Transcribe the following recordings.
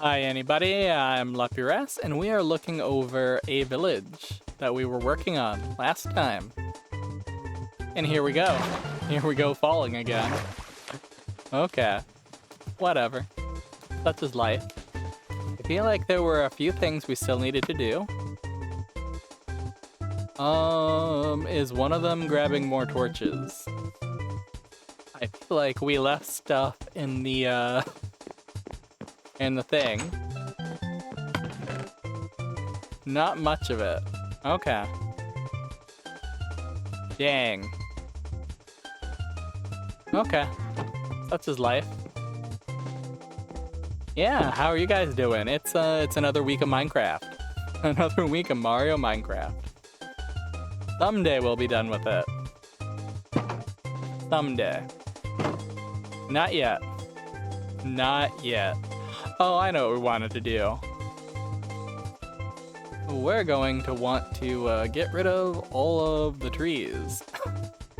Hi anybody, I'm Luppi, and we are looking over a village that we were working on last time. And here we go. Here we go falling again. Okay. Whatever. Such is life. I feel like there were a few things we still needed to do. Is one of them grabbing more torches? I feel like we left stuff in the thing. Not much of it. Okay. Dang. Okay. Such is life. Yeah, how are you guys doing? It's another week of Minecraft. Another week of Mario Minecraft. Someday we'll be done with it. Someday. Not yet. Not yet. Oh, I know what we wanted to do. We're going to want to get rid of all of the trees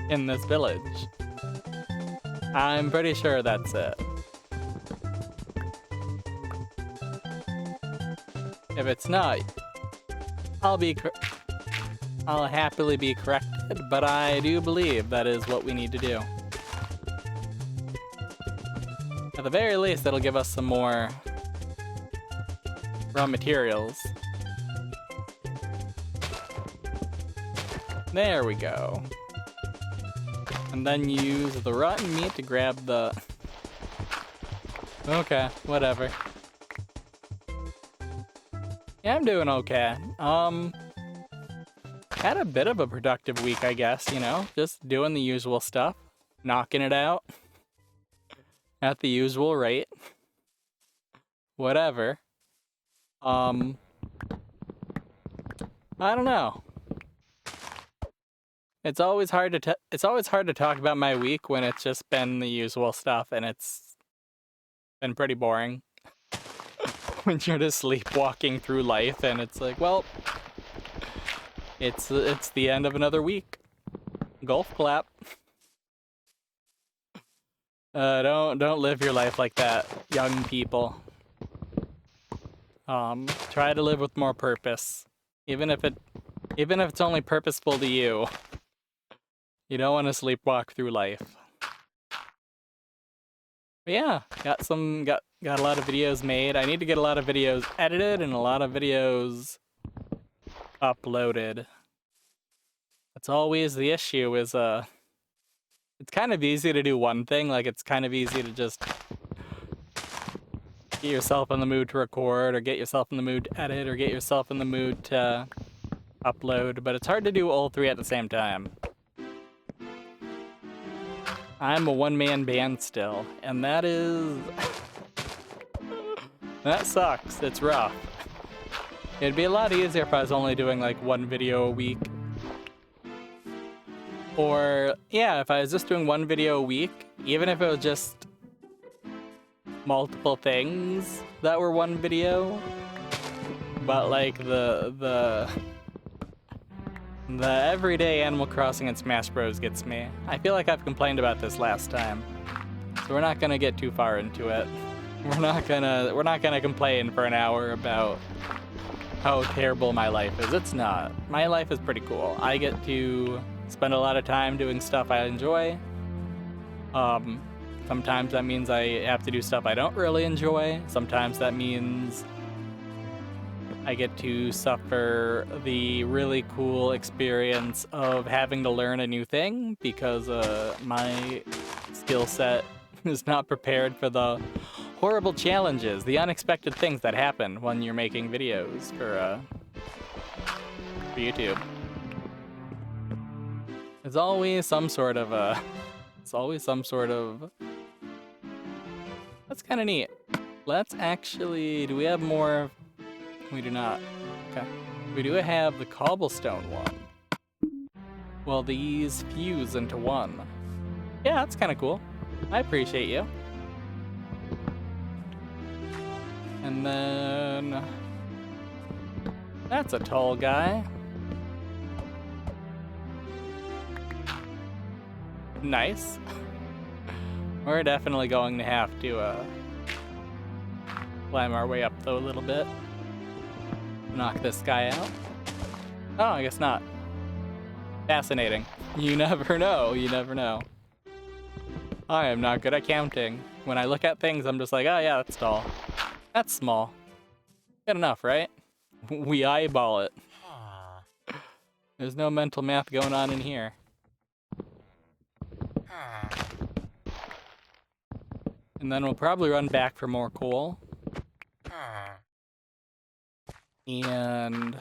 in this village. I'm pretty sure that's it. If it's not, I'll happily be corrected, but I do believe that is what we need to do. At the very least, it'll give us some more raw materials. There we go. And then use the rotten meat to grab the... Okay, whatever. Yeah, I'm doing okay. Had a bit of a productive week, I guess, you know? Just doing the usual stuff. Knocking it out. At the usual rate. Whatever. I don't know. It's always hard to talk about my week when it's just been the usual stuff and it's been pretty boring. When you're just sleepwalking through life and it's like, well, it's the end of another week. Golf clap. Don't live your life like that, young people. Try to live with more purpose. Even if it's only purposeful to you. You don't want to sleepwalk through life. But yeah, got a lot of videos made. I need to get a lot of videos edited and a lot of videos uploaded. That's always the issue is it's kind of easy to do one thing, like it's kind of easy to just get yourself in the mood to record or get yourself in the mood to edit or get yourself in the mood to upload, but it's hard to do all three at the same time. I'm a one-man band still, and that is... that sucks. It's rough. It'd be a lot easier if I was only doing like one video a week. Or, yeah, if I was just doing one video a week, even if it was just multiple things that were one video, but like the everyday Animal Crossing and Smash Bros gets me. I feel like I've complained about this last time, so we're not gonna get too far into it. We're not gonna complain for an hour about how terrible my life is. It's not. My life is pretty cool. I get to spend a lot of time doing stuff I enjoy. Sometimes that means I have to do stuff I don't really enjoy. Sometimes that means I get to suffer the really cool experience of having to learn a new thing because my skill set is not prepared for the horrible challenges, the unexpected things that happen when you're making videos for YouTube. It's always some sort of That's kind of neat. Let's actually, do we have more? We do not. Okay. We do have the cobblestone one. Well, these fuse into one. Yeah, that's kind of cool. I appreciate you. And then... that's a tall guy. Nice. We're definitely going to have to Climb our way up though a little bit. Knock this guy out. Oh, I guess not. Fascinating. You never know, you never know. I am not good at counting. When I look at things, I'm just like, oh yeah, that's tall. That's small. Good enough, right? We eyeball it. There's no mental math going on in here. And then we'll probably run back for more coal. And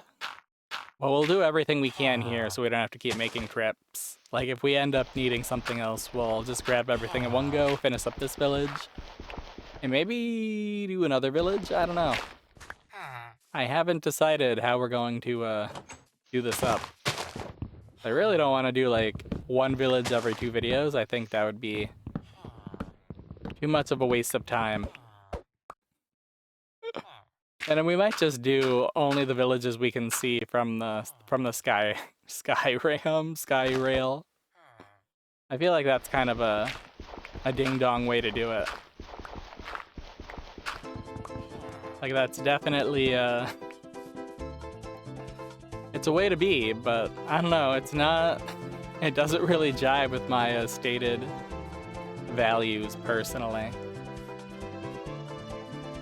well, we'll do everything we can here so we don't have to keep making trips. Like if we end up needing something else, we'll just grab everything in one go, finish up this village, and maybe do another village? I don't know. I haven't decided how we're going to do this up. I really don't want to do like one village every 2 videos. I think that would be too much of a waste of time. And then we might just do only the villages we can see from the sky rail. I feel like that's kind of a ding-dong way to do it. Like that's definitely it's a way to be, but I don't know, it's not, it doesn't really jive with my stated values personally.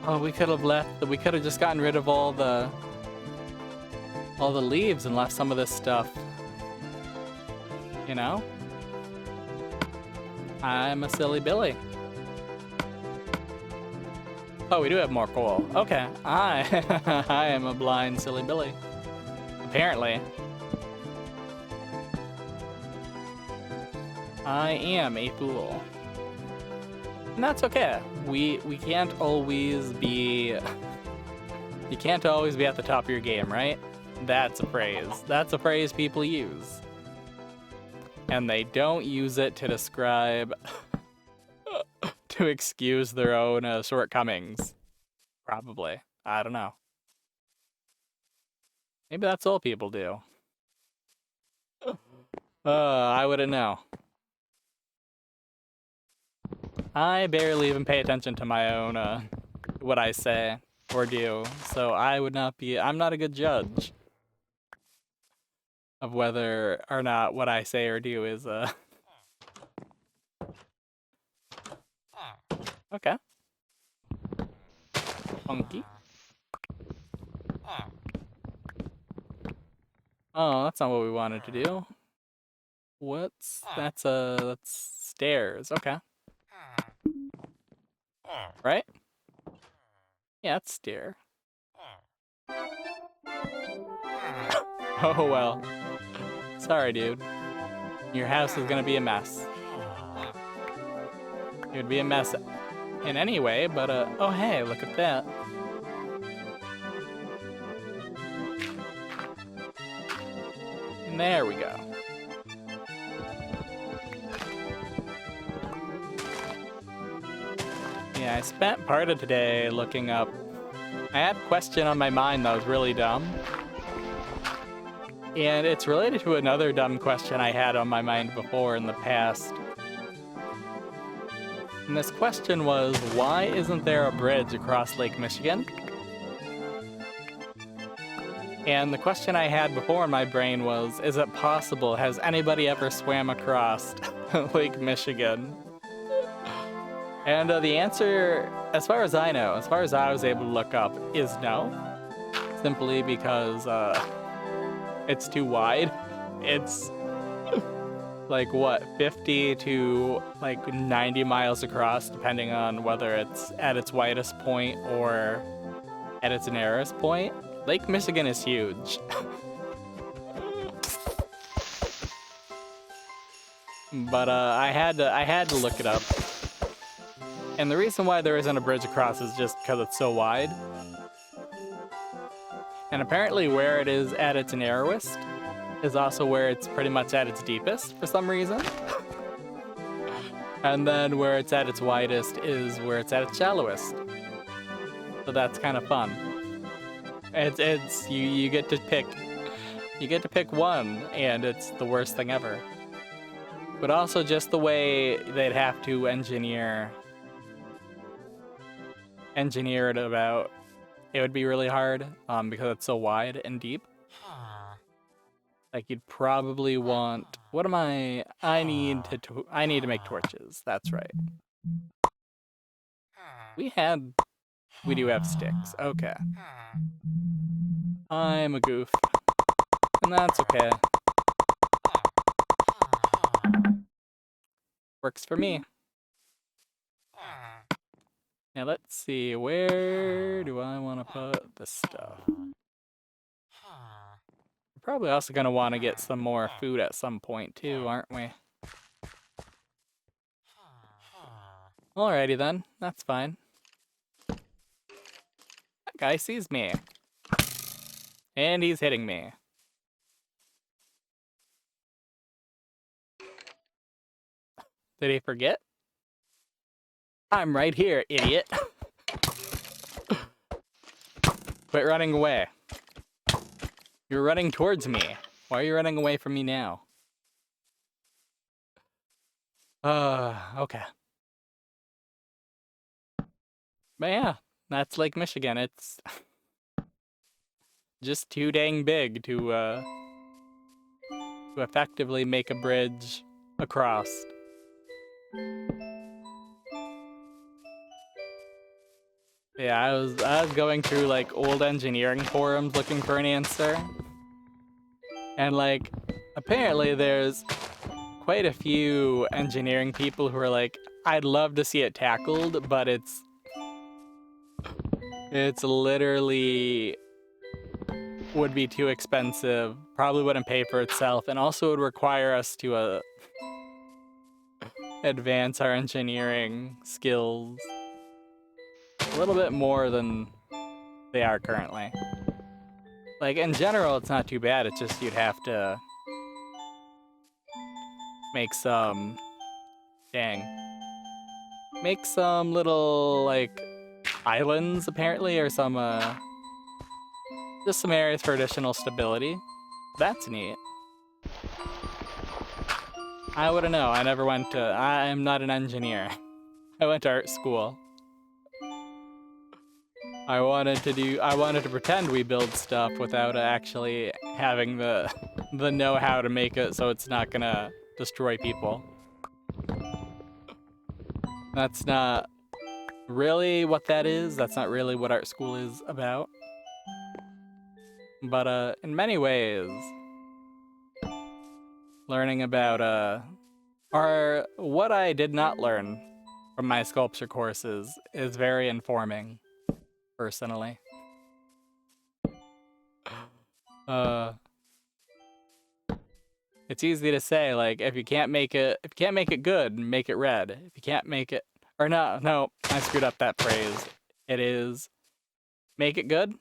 Oh, we could have just gotten rid of all the leaves and left some of this stuff. You know? I'm a silly Billy. Oh, we do have more coal. Okay. I am a blind silly Billy. Apparently. I am a fool. And that's okay. We can't always be... You can't always be at the top of your game, right? That's a phrase. That's a phrase people use. And they don't use it to describe... to excuse their own shortcomings. Probably. I don't know. Maybe that's all people do. I wouldn't know. I barely even pay attention to my own, what I say or do, so I would not be, I'm not a good judge of whether or not what I say or do is, okay. Funky. Oh, that's not what we wanted to do. That's stairs, okay. Right? Yeah, it's stair. Oh well. Sorry, dude. Your house is gonna be a mess. It would be a mess in any way, but oh hey, look at that. And there we go. Yeah, I spent part of today looking up. I had a question on my mind that was really dumb. And it's related to another dumb question I had on my mind before in the past. And this question was, why isn't there a bridge across Lake Michigan? And the question I had before in my brain was, is it possible? Has anybody ever swam across Lake Michigan? And the answer, as far as I know, as far as I was able to look up, is no. Simply because it's too wide. It's like what, 50 to like 90 miles across, depending on whether it's at its widest point or at its narrowest point. Lake Michigan is huge. But I had to look it up. And the reason why there isn't a bridge across is just because it's so wide. And apparently where it is at its narrowest is also where it's pretty much at its deepest for some reason. And then where it's at its widest is where it's at its shallowest. So that's kind of fun. It's you get to pick one, and it's the worst thing ever. But also just the way they'd have to engineer engineered about it would be really hard because it's so wide and deep. Like you'd probably want. What am I? I need to make torches. That's right. We do have sticks. Okay. I'm a goof, and that's okay. Works for me. Now let's see, where do I want to put this stuff? We're probably also going to want to get some more food at some point too, aren't we? Alrighty then, that's fine. That guy sees me. And he's hitting me. Did he forget? I'm right here, idiot. Quit running away. You're running towards me. Why are you running away from me now? Okay. But yeah, that's Lake Michigan. It's just too dang big to effectively make a bridge across. Yeah, I was going through like old engineering forums looking for an answer. And like apparently there's quite a few engineering people who are like, I'd love to see it tackled, but it's literally would be too expensive, probably wouldn't pay for itself, and also would require us to advance our engineering skills a little bit more than they are currently. Like, in general, it's not too bad, it's just you'd have to make some... Make some little, like, islands, apparently, or some, just some areas for additional stability. That's neat. I wouldn't know. I never went to... I'm not an engineer. I went to art school. I wanted to pretend we build stuff without actually having the know-how to make it so it's not gonna destroy people. That's not really what that is. That's not really what art school is about. But in many ways, learning about or what I did not learn from my sculpture courses is very informing, personally. It's easy to say, like, if you can't make it good, make it red. If you can't make it, or no, I screwed up that phrase. It is, make it good.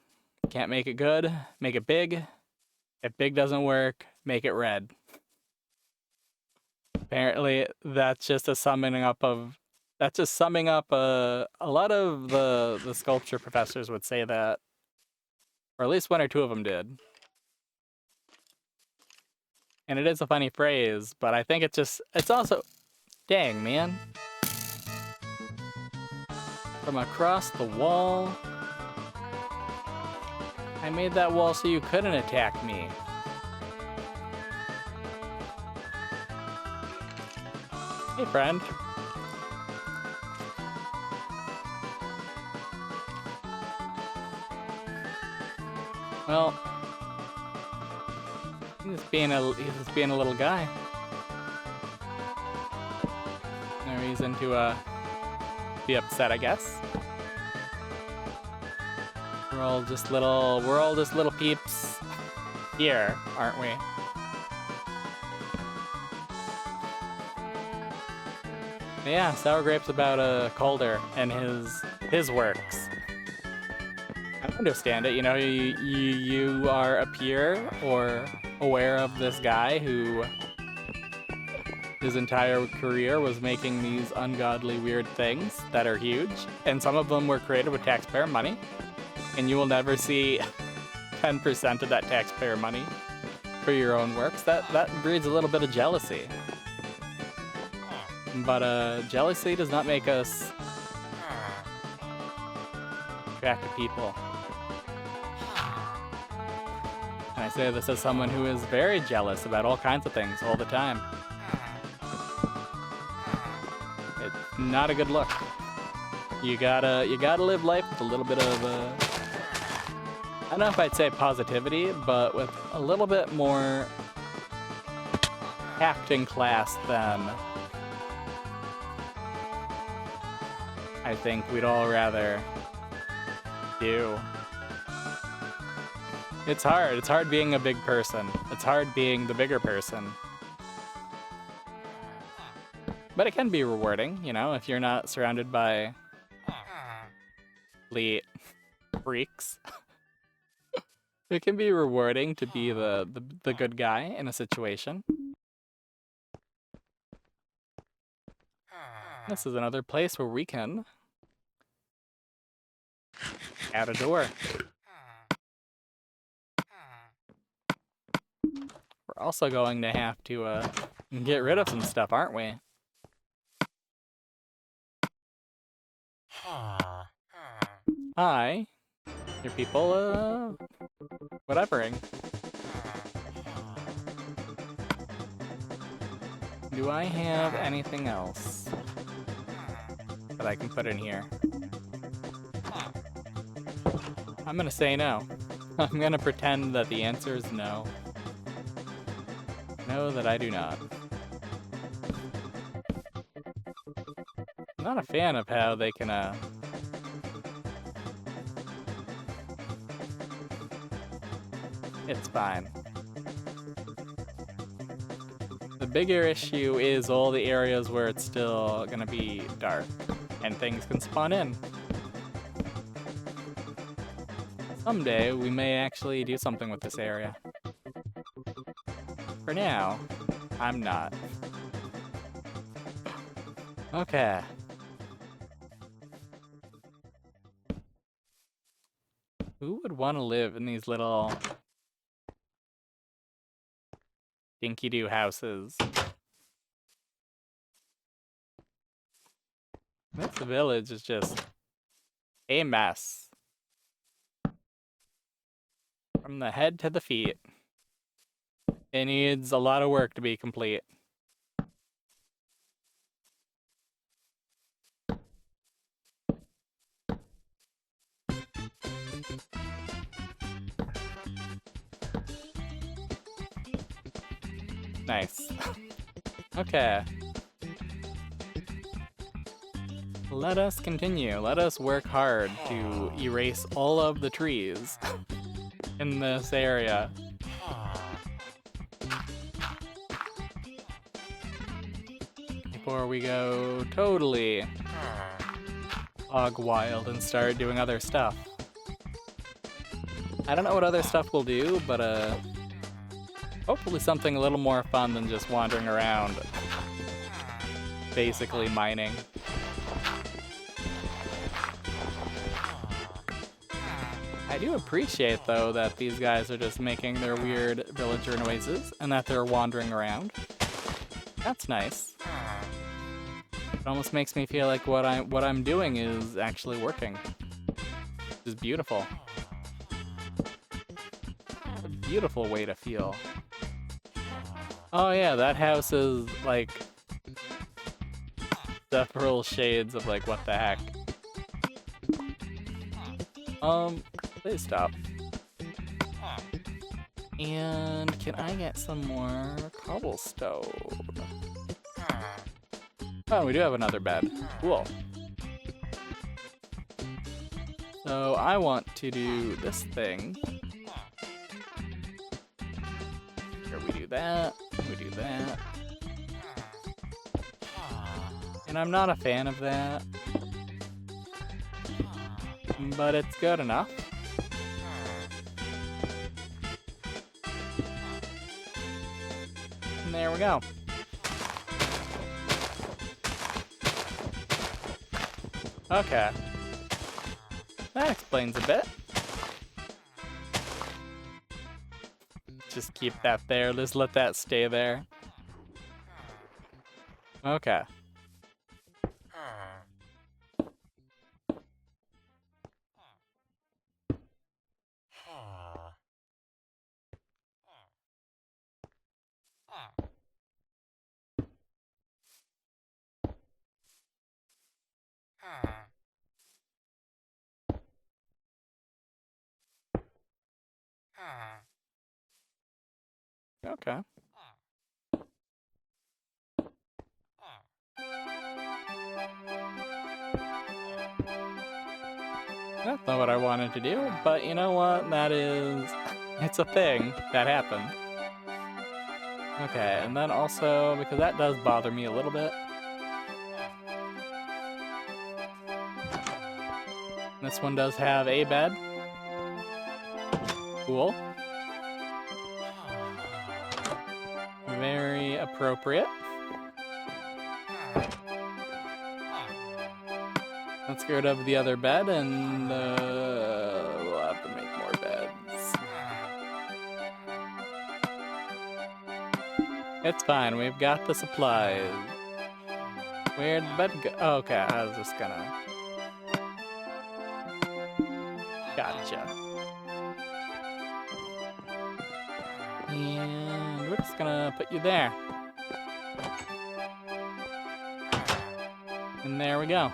Can't make it good, make it big. If big doesn't work, make it red. Apparently, that's just summing up a lot of the sculpture professors would say that, or at least one or two of them did. And it is a funny phrase, but I think it's also, dang, man. From across the wall. I made that wall so you couldn't attack me. Hey, friend. Well, he's just being a little guy. No reason to be upset, I guess. We're all just little peeps here, aren't we? But yeah, Sour Grape's about Calder and his works. I understand it, you know, you are a peer or aware of this guy who his entire career was making these ungodly weird things that are huge, and some of them were created with taxpayer money, and you will never see 10% of that taxpayer money for your own works. That breeds a little bit of jealousy. But jealousy does not make us attractive people. And I say this as someone who is very jealous about all kinds of things all the time. It's not a good look. You gotta live life with a little bit of I don't know if I'd say positivity, but with a little bit more tact and class than I think we'd all rather do. It's hard. It's hard being a big person. It's hard being the bigger person. But it can be rewarding, you know, if you're not surrounded by complete freaks. It can be rewarding to be the good guy in a situation. This is another place where we can add a door. We're also going to have to get rid of some stuff, aren't we? Hi. Your people, whatevering. Do I have anything else that I can put in here? I'm gonna say no. I'm gonna pretend that the answer is no. No, that I do not. I'm not a fan of how they can, It's fine. The bigger issue is all the areas where it's still gonna be dark and things can spawn in. Someday, we may actually do something with this area. For now, I'm not. Okay. Who would want to live in these little dinky-doo houses? This village is just a mess. From the head to the feet. It needs a lot of work to be complete. Nice. Okay. Let us continue. Let us work hard to erase all of the trees in this area. Before we go totally hog wild and start doing other stuff. I don't know what other stuff we'll do, but hopefully something a little more fun than just wandering around, basically mining. I do appreciate, though, that these guys are just making their weird villager noises and that they're wandering around. That's nice. It almost makes me feel like what I'm doing is actually working. Which is beautiful. It's a beautiful way to feel. Oh yeah, that house is like several shades of like what the heck. Please stop. And can I get some more cobblestone? Oh, we do have another bed. Cool. So I want to do this thing. Here we do that. We do that. And I'm not a fan of that. But it's good enough. And there we go. Okay. That explains a bit. Just keep that there. Just let that stay there. Okay. Okay. That's not what I wanted to do, but you know what? That is... It's a thing that happened. Okay, and then also, because that does bother me a little bit. This one does have a bed. Cool. Very appropriate. Let's get rid of the other bed, and we'll have to make more beds. It's fine, we've got the supplies. Where'd the bed go? Oh, okay, I was just gonna... Gotcha. And we're just gonna put you there. And there we go.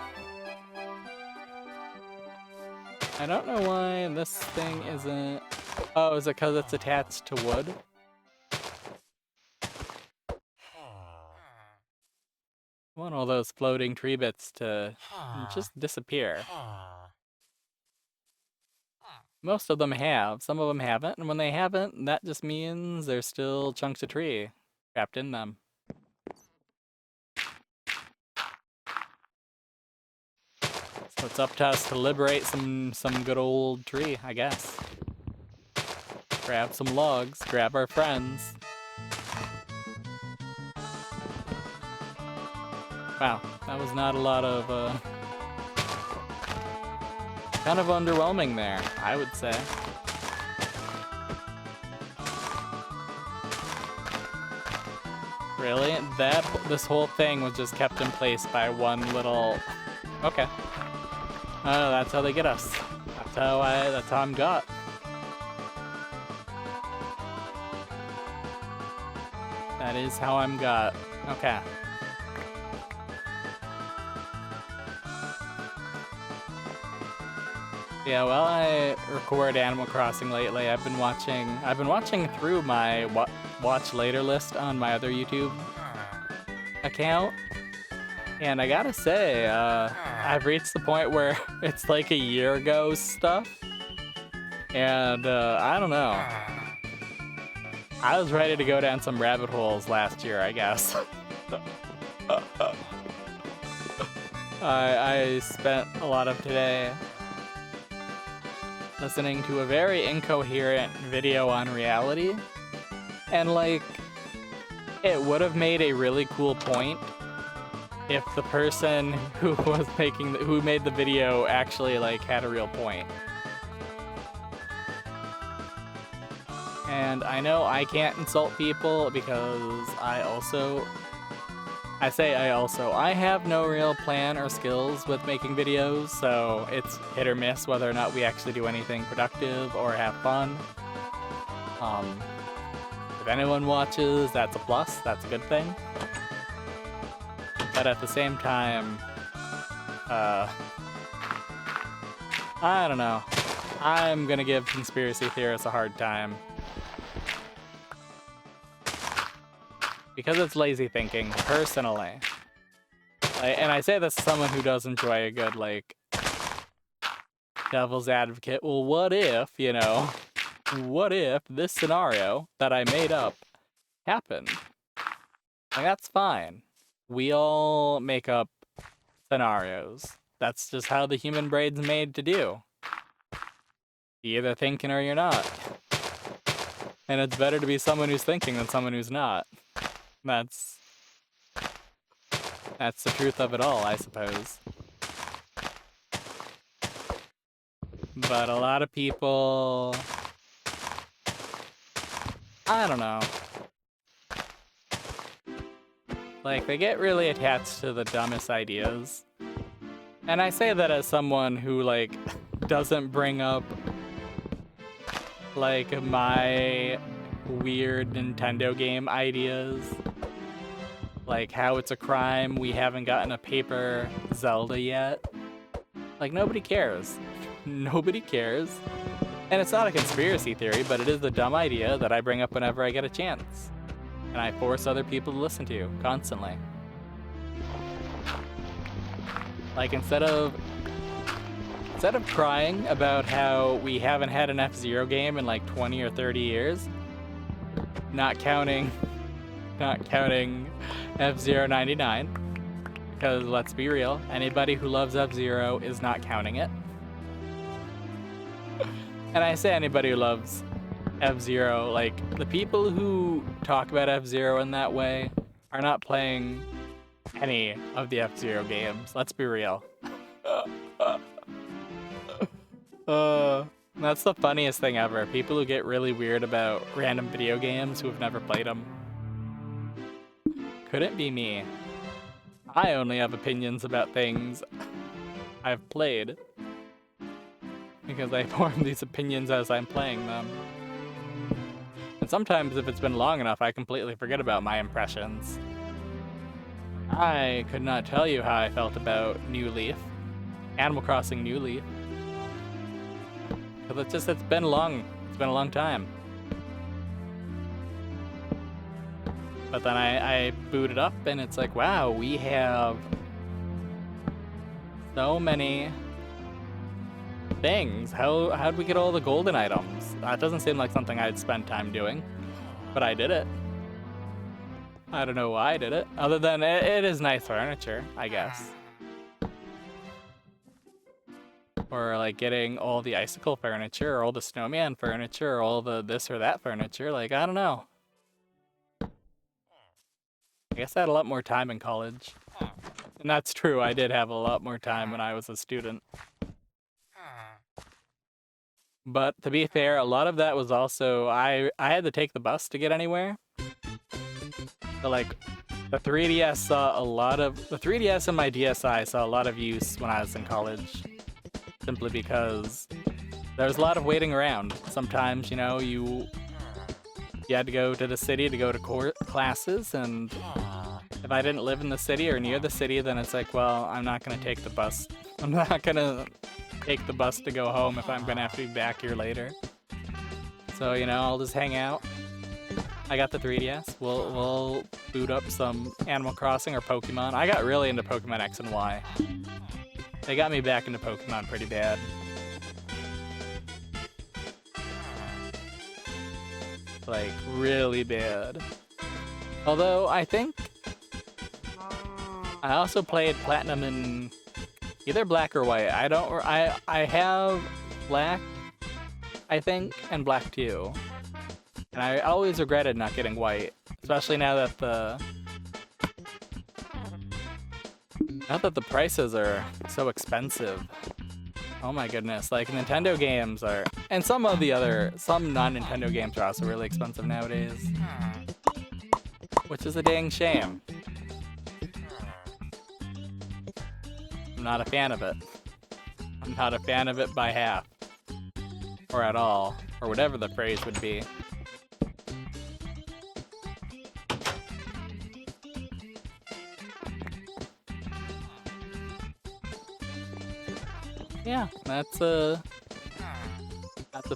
I don't know why this thing isn't... Oh, is it because it's attached to wood? I want all those floating tree bits to just disappear. Most of them have, some of them haven't, and when they haven't, that just means there's still chunks of tree trapped in them. So it's up to us to liberate some good old tree, I guess. Grab some logs, grab our friends. Wow, that was not a lot of, kind of underwhelming there, I would say. Really? This whole thing was just kept in place by one little... Okay. Oh, that's how they get us. That's how I'm got. That is how I'm got. Okay. Yeah, while I record Animal Crossing lately, I've been watching through my watch later list on my other YouTube account. And I gotta say, I've reached the point where it's like a year ago stuff. And, I don't know. I was ready to go down some rabbit holes last year, I guess. I spent a lot of today listening to a very incoherent video on reality. And, like, it would have made a really cool point if the person who made the video actually, like, had a real point. And I know I can't insult people because I have no real plan or skills with making videos, so it's hit or miss whether or not we actually do anything productive or have fun. If anyone watches, that's a plus, that's a good thing. But at the same time, I don't know. I'm gonna give conspiracy theorists a hard time. Because it's lazy thinking, personally. And I say this as someone who does enjoy a good, like, devil's advocate. Well, what if, you know, what if this scenario that I made up happened? Like, that's fine. We all make up scenarios. That's just how the human brain's made to do. You're either thinking or you're not. And it's better to be someone who's thinking than someone who's not. That's the truth of it all, I suppose. But a lot of people... I don't know. Like, they get really attached to the dumbest ideas. And I say that as someone who, like, doesn't bring up, like, my weird Nintendo game ideas. Like, how it's a crime we haven't gotten a paper Zelda yet. Like, nobody cares. Nobody cares. And it's not a conspiracy theory, but it is a dumb idea that I bring up whenever I get a chance. And I force other people to listen to constantly. Like, instead of crying about how we haven't had an F-Zero game in like 20 or 30 years, not counting F-Zero 99, because let's be real, anybody who loves F-Zero is not counting it. And I say anybody who loves F-Zero, like, the people who talk about F-Zero in that way are not playing any of the F-Zero games. Let's be real. That's the funniest thing ever. People who get really weird about random video games who have never played them. Couldn't be me. I only have opinions about things I've played, because I form these opinions as I'm playing them. And sometimes if it's been long enough, I completely forget about my impressions. I could not tell you how I felt about New Leaf. Animal Crossing New Leaf. Because it's been long. It's been a long time. But then I boot it up and it's like, wow, we have so many things. How'd we get all the golden items? That doesn't seem like something I'd spend time doing, but I did it. I don't know why I did it, other than it is nice furniture, I guess. Or like getting all the icicle furniture, or all the snowman furniture, or all the this or that furniture. Like, I don't know. I guess I had a lot more time in college. And that's true, I did have a lot more time when I was a student. But to be fair, a lot of that was also, I had to take the bus to get anywhere. So like, the 3DS saw the 3DS and my DSi saw a lot of use when I was in college. Simply because there was a lot of waiting around. Sometimes, you know, you had to go to the city to go to classes, and if I didn't live in the city or near the city, then it's like, well, I'm not gonna take the bus. I'm not gonna take the bus to go home if I'm gonna have to be back here later. So, you know, I'll just hang out. I got the 3DS. We'll boot up some Animal Crossing or Pokemon. I got really into Pokemon X and Y. They got me back into Pokemon pretty bad. Like, really bad. Although, I think I also played Platinum in either Black or White. I have Black, I think, and Black 2. And I always regretted not getting White. Especially now that the prices are so expensive. Oh my goodness, like Nintendo games are, and some non-Nintendo games are also really expensive nowadays. Which is a dang shame. I'm not a fan of it. I'm not a fan of it by half. Or at all. Or whatever the phrase would be. Yeah, that's the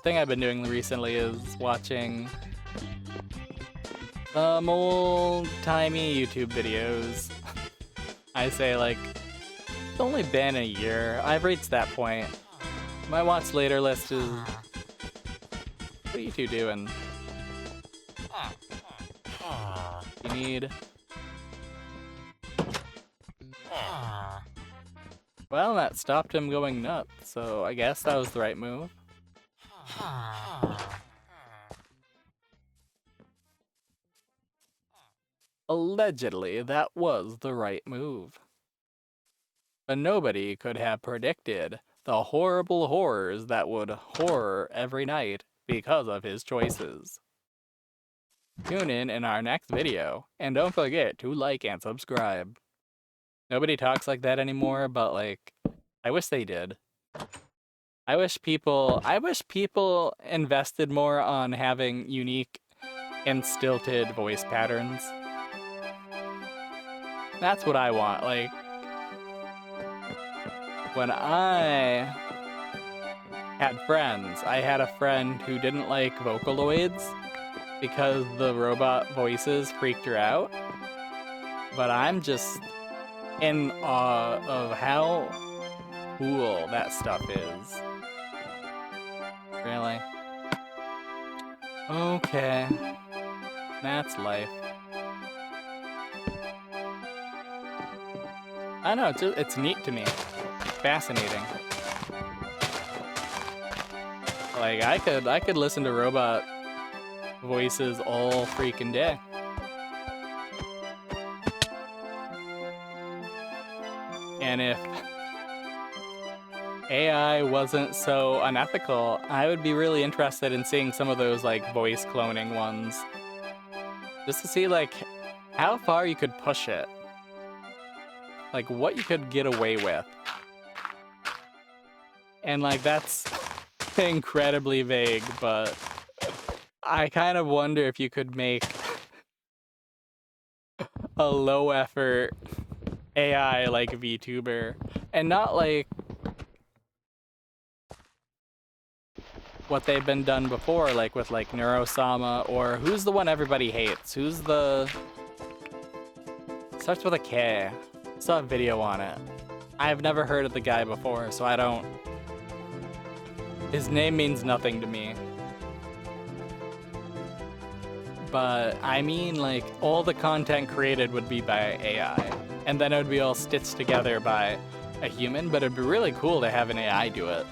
thing I've been doing recently, is watching old-timey YouTube videos. I say, like, it's only been a year. I've reached that point. My watch later list is... What are you two doing? You need... Well, that stopped him going nuts, so I guess that was the right move. Allegedly, that was the right move. But nobody could have predicted the horrible horrors that would horror every night because of his choices. Tune in our next video, and don't forget to like and subscribe. Nobody talks like that anymore, but like, I wish they did. I wish people invested more on having unique and stilted voice patterns. That's what I want. Like, when I had friends. I had a friend who didn't like Vocaloids because the robot voices freaked her out. But I'm just in awe of how cool that stuff is. Really? Okay. That's life. I don't know, it's neat to me. Fascinating. Like, I could listen to robot voices all freaking day. And if AI wasn't so unethical, I would be really interested in seeing some of those, like, voice cloning ones. Just to see, like, how far you could push it. Like, what you could get away with. And, like, that's incredibly vague, but I kind of wonder if you could make a low-effort AI, like, VTuber. And not, like, what they've been done before, like, with, like, Neurosama, or who's the one everybody hates? Who's the... Starts with a K. I saw a video on it. I've never heard of the guy before, so I don't... His name means nothing to me. But, I mean, like, all the content created would be by AI. And then it would be all stitched together by a human, but it'd be really cool to have an AI do it.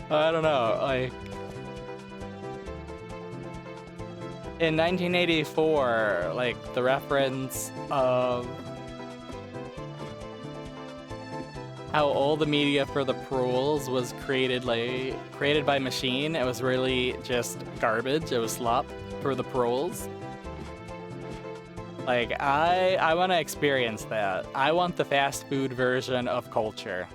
I don't know, like... In 1984, like, the reference of how all the media for the Proles was created by machine. It was really just garbage. It was slop for the Proles. Like, I want to experience that. I want the fast food version of culture.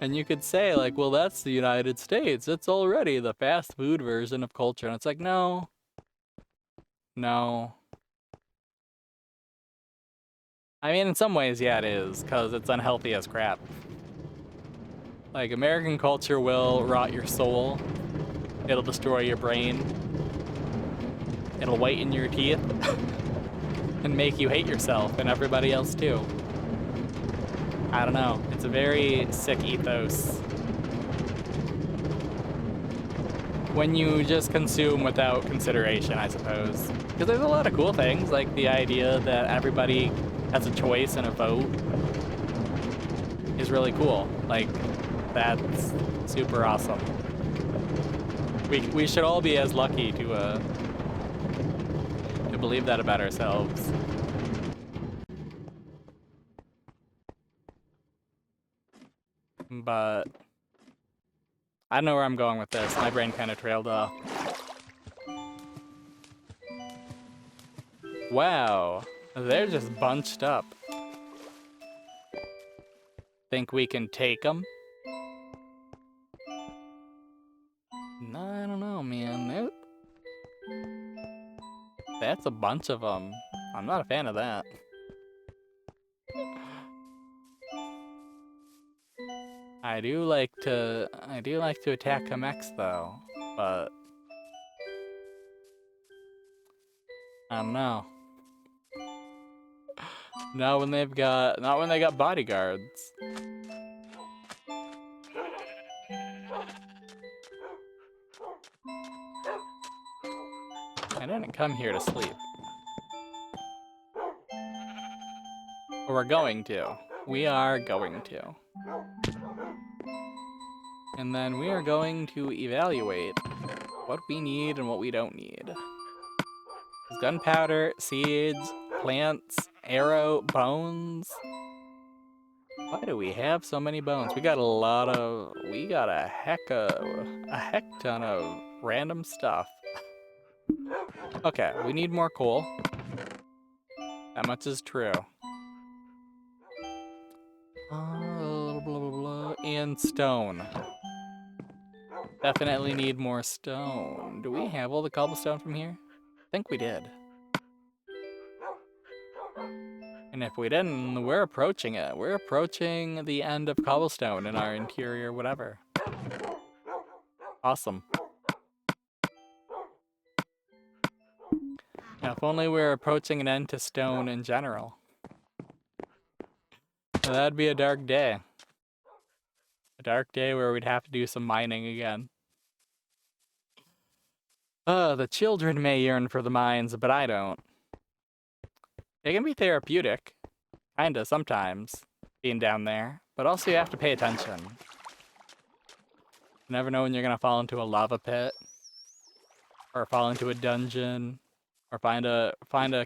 And you could say, like, well, that's the United States. It's already the fast food version of culture. And it's like, no. No. I mean, in some ways, yeah, it is, because it's unhealthy as crap. Like, American culture will rot your soul. It'll destroy your brain. It'll whiten your teeth. And make you hate yourself and everybody else, too. I don't know. It's a very sick ethos. When you just consume without consideration, I suppose. Because there's a lot of cool things, like the idea that everybody has a choice and a vote is really cool. Like, that's super awesome. We should all be as lucky to believe that about ourselves. But I don't know where I'm going with this. My brain kind of trailed off. Wow, they're just bunched up. Think we can take them? No, I don't know, man. That's a bunch of them. I'm not a fan of that. I do like to attack Kamex though, but I don't know. Not when they got bodyguards. I didn't come here to sleep. But we're going to. We are going to. And then we are going to evaluate what we need and what we don't need. There's gunpowder, seeds, plants, arrow, bones. Why do we have so many bones? We got a heck ton of random stuff. Okay, we need more coal. That much is true. Blah, blah, blah, and stone. Definitely need more stone. Do we have all the cobblestone from here? I think we did. I And if we didn't, we're approaching it. We're approaching the end of cobblestone in our interior whatever. Awesome. Now, if only we were approaching an end to stone in general. Well, that'd be a dark day. A dark day where we'd have to do some mining again. The children may yearn for the mines, but I don't. It can be therapeutic. Kinda, sometimes. Being down there. But also you have to pay attention. You never know when you're gonna fall into a lava pit. Or fall into a dungeon. Or find a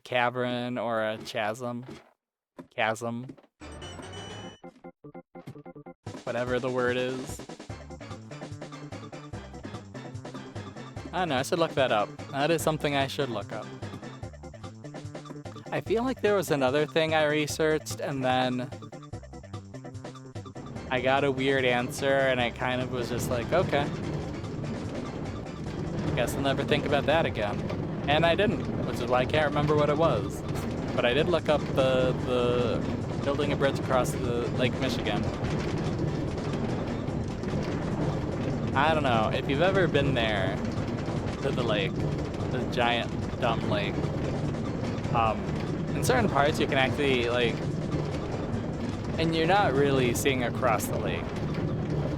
cavern or a chasm. Whatever the word is. I don't know, I should look that up. That is something I should look up. I feel like there was another thing I researched and then I got a weird answer and I kind of was just like, okay. Guess I'll never think about that again. And I didn't, which is why I can't remember what it was. But I did look up the building a bridge across the Lake Michigan. I don't know, if you've ever been there to the lake, the giant dumb lake, in certain parts you can actually like, and you're not really seeing across the lake,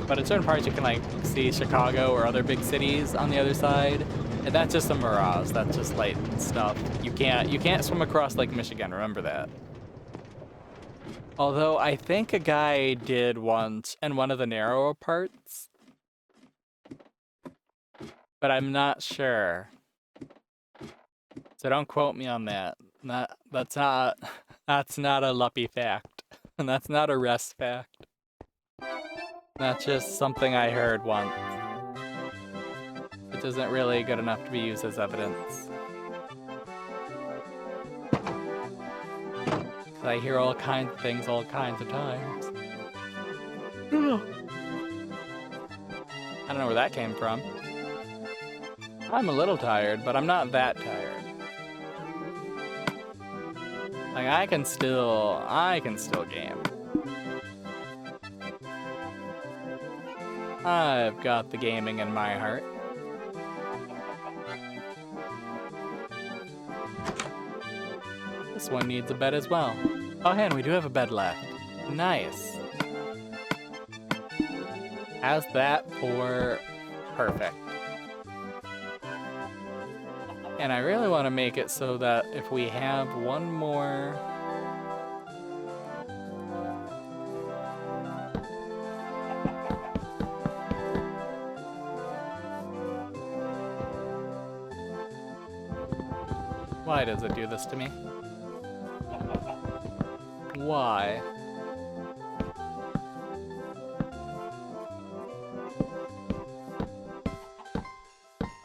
but in certain parts you can like see Chicago or other big cities on the other side, and that's just a mirage. That's just light stuff. You can't swim across Lake Michigan. Remember that. Although I think a guy did once in one of the narrower parts, but I'm not sure. So don't quote me on that. That's not a Luppi fact. And that's not a rest fact. That's just something I heard once. Which isn't really good enough to be used as evidence. I hear all kinds of things all kinds of times. I don't know where that came from. I'm a little tired, but I'm not that tired. Like I can still game. I've got the gaming in my heart. This one needs a bed as well. Oh, hey, and we do have a bed left. Nice. How's that for perfect? And I really want to make it so that if we have one more... Why does it do this to me? Why?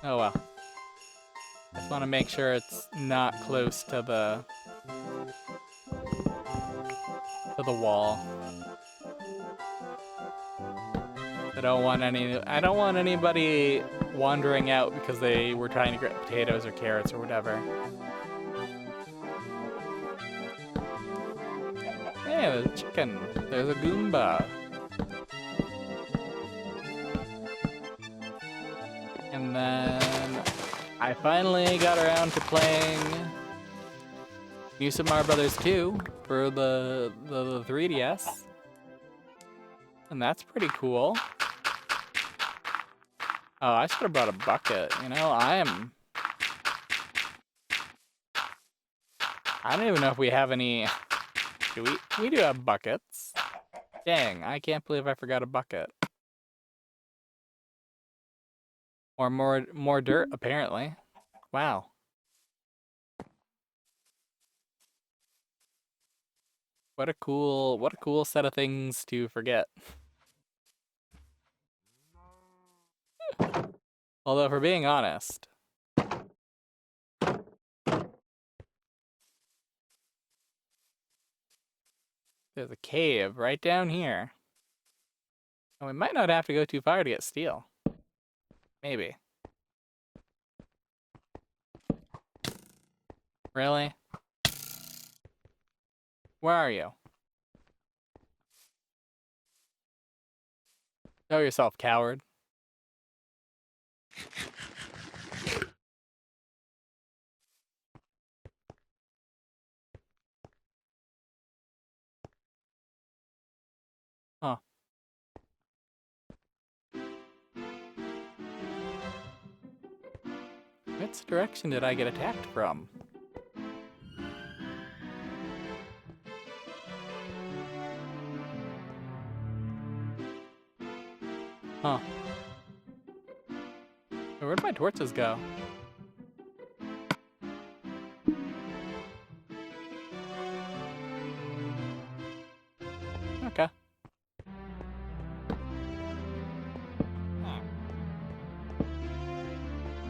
Oh well. Just want to make sure it's not close to the wall. I don't want anybody wandering out because they were trying to get potatoes or carrots or whatever. Hey, there's a chicken. There's a Goomba. And then I finally got around to playing New Super Mario Brothers 2 for the 3DS. And that's pretty cool. Oh, I should have brought a bucket. You know, I don't even know if we have any... We do have buckets. Dang, I can't believe I forgot a bucket. Or more dirt, apparently. Wow. What a cool set of things to forget. Although, if we're being honest, there's a cave right down here. And we might not have to go too far to get steel. Maybe. Really? Where are you? Show yourself, coward. Huh. Which direction did I get attacked from? Huh. Where'd my torches go? Okay.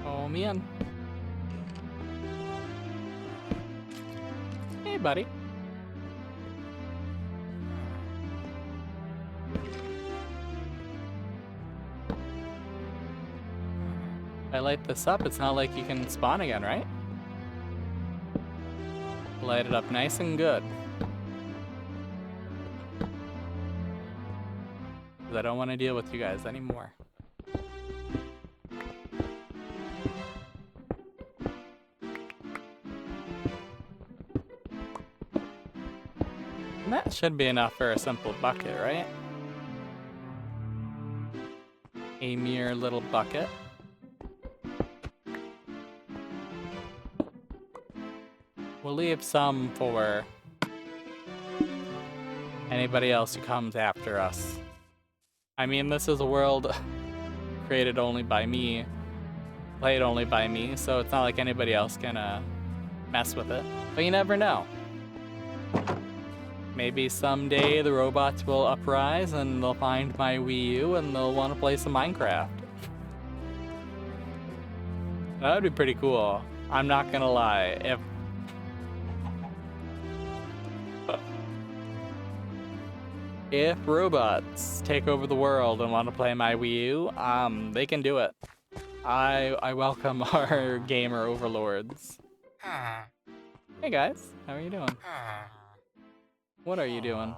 Oh, man. Hey, buddy. If I light this up, it's not like you can spawn again, right? Light it up nice and good. Because I don't want to deal with you guys anymore. And that should be enough for a simple bucket, right? A mere little bucket. We'll leave some for anybody else who comes after us. I mean, this is a world created only by me, played only by me, so it's not like anybody else can mess with it. But you never know. Maybe someday the robots will uprise and they'll find my Wii U and they'll want to play some Minecraft. That would be pretty cool. I'm not gonna lie. If robots take over the world and want to play my Wii U, they can do it. I welcome our gamer overlords. Hey guys, how are you doing? What are you doing?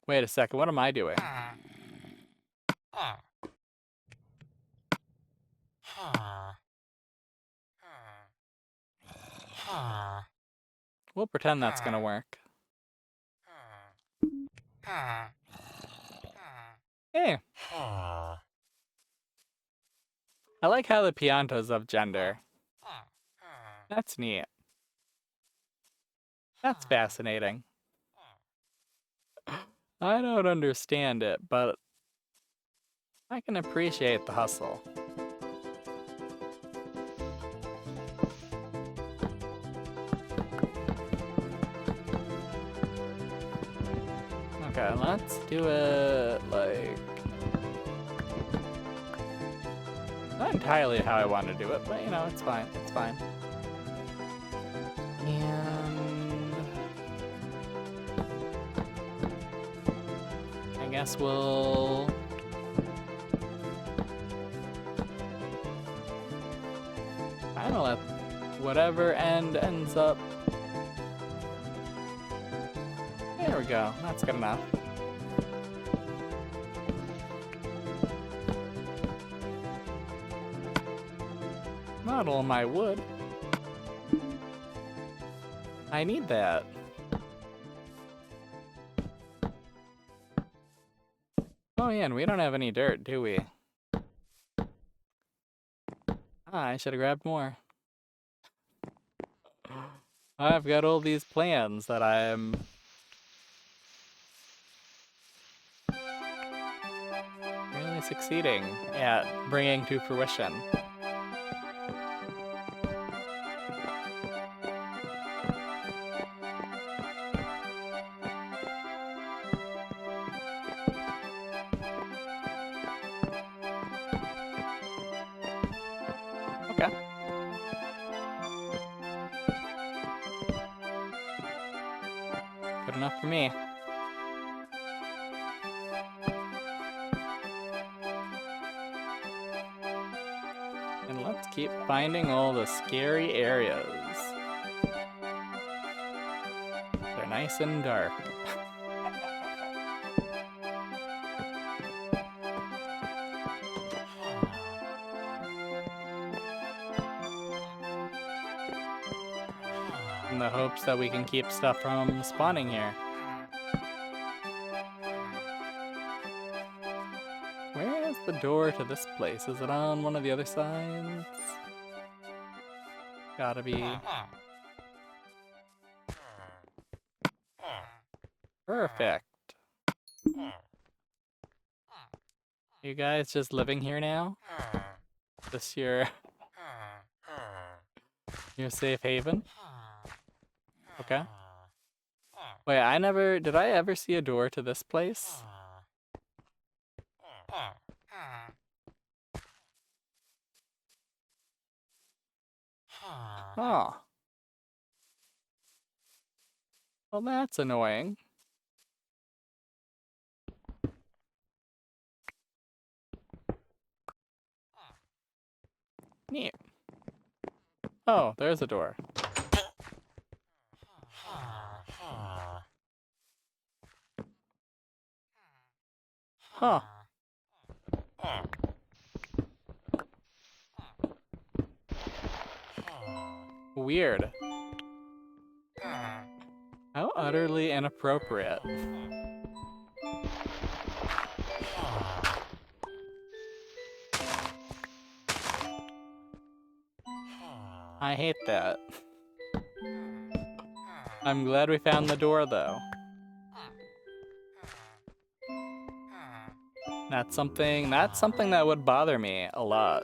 Wait a second, what am I doing? We'll pretend that's gonna work. Hey. I like how the Pianto's of gender. That's neat. That's fascinating. I don't understand it, but I can appreciate the hustle. Okay, let's do it like... Not entirely how I want to do it, but you know, it's fine, it's fine. And... I guess we'll... I don't let whatever end ends up. There we go, that's good enough. Not all my wood. I need that. Oh yeah, and we don't have any dirt, do we? I should have grabbed more. I've got all these plans that I'm really succeeding at bringing to fruition. Okay. Good enough for me. keep finding all the scary areas. They're nice and dark. In the hopes that we can keep stuff from spawning here. Where is the door to this place? Is it on one of the other sides? Gotta be. Perfect. You guys just living here now? This your safe haven? Okay. Wait, did I ever see a door to this place? Oh. Well, that's annoying. Neat. Oh, there's a door. Huh. Weird. How utterly inappropriate. I hate that. I'm glad we found the door, though. That's something that would bother me a lot.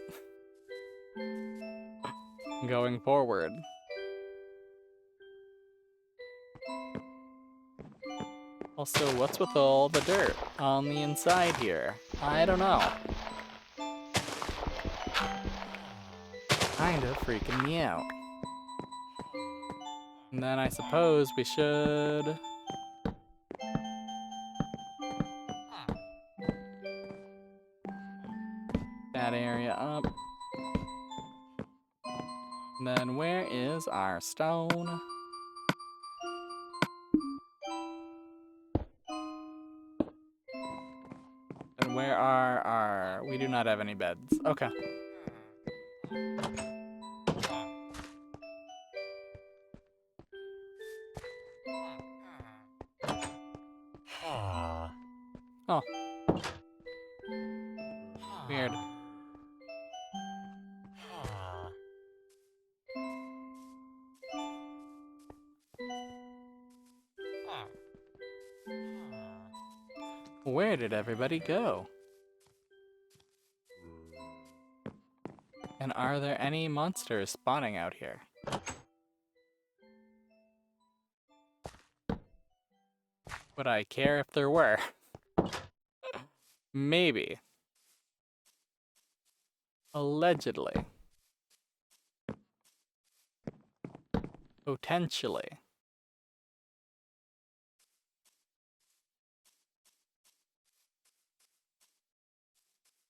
Going forward. Also, what's with all the dirt on the inside here? I don't know. Kinda freaking me out. And then I suppose we should... that area up. And then where is our stone? And where are our... we do not have any beds. Okay. Oh. Weird. Where did everybody go? And are there any monsters spawning out here? Would I care if there were? Maybe. Allegedly. Potentially.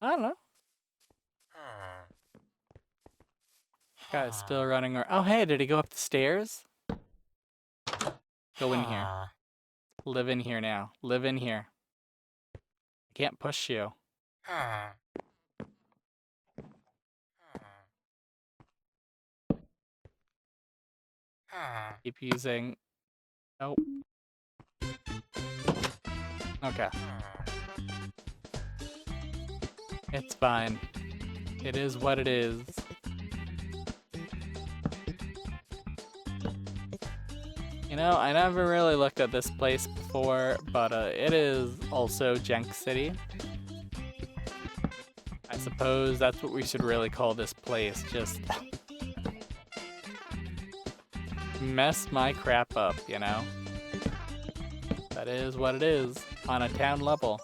I don't know. Guy's still running around. Oh, hey, did he go up the stairs? Go in here. Live in here now. Live in here. I can't push you. Keep using... oh. Okay. It's fine. It is what it is. You know, I never really looked at this place before, but it is also Jank City. I suppose that's what we should really call this place, just mess my crap up, you know? That is what it is, on a town level.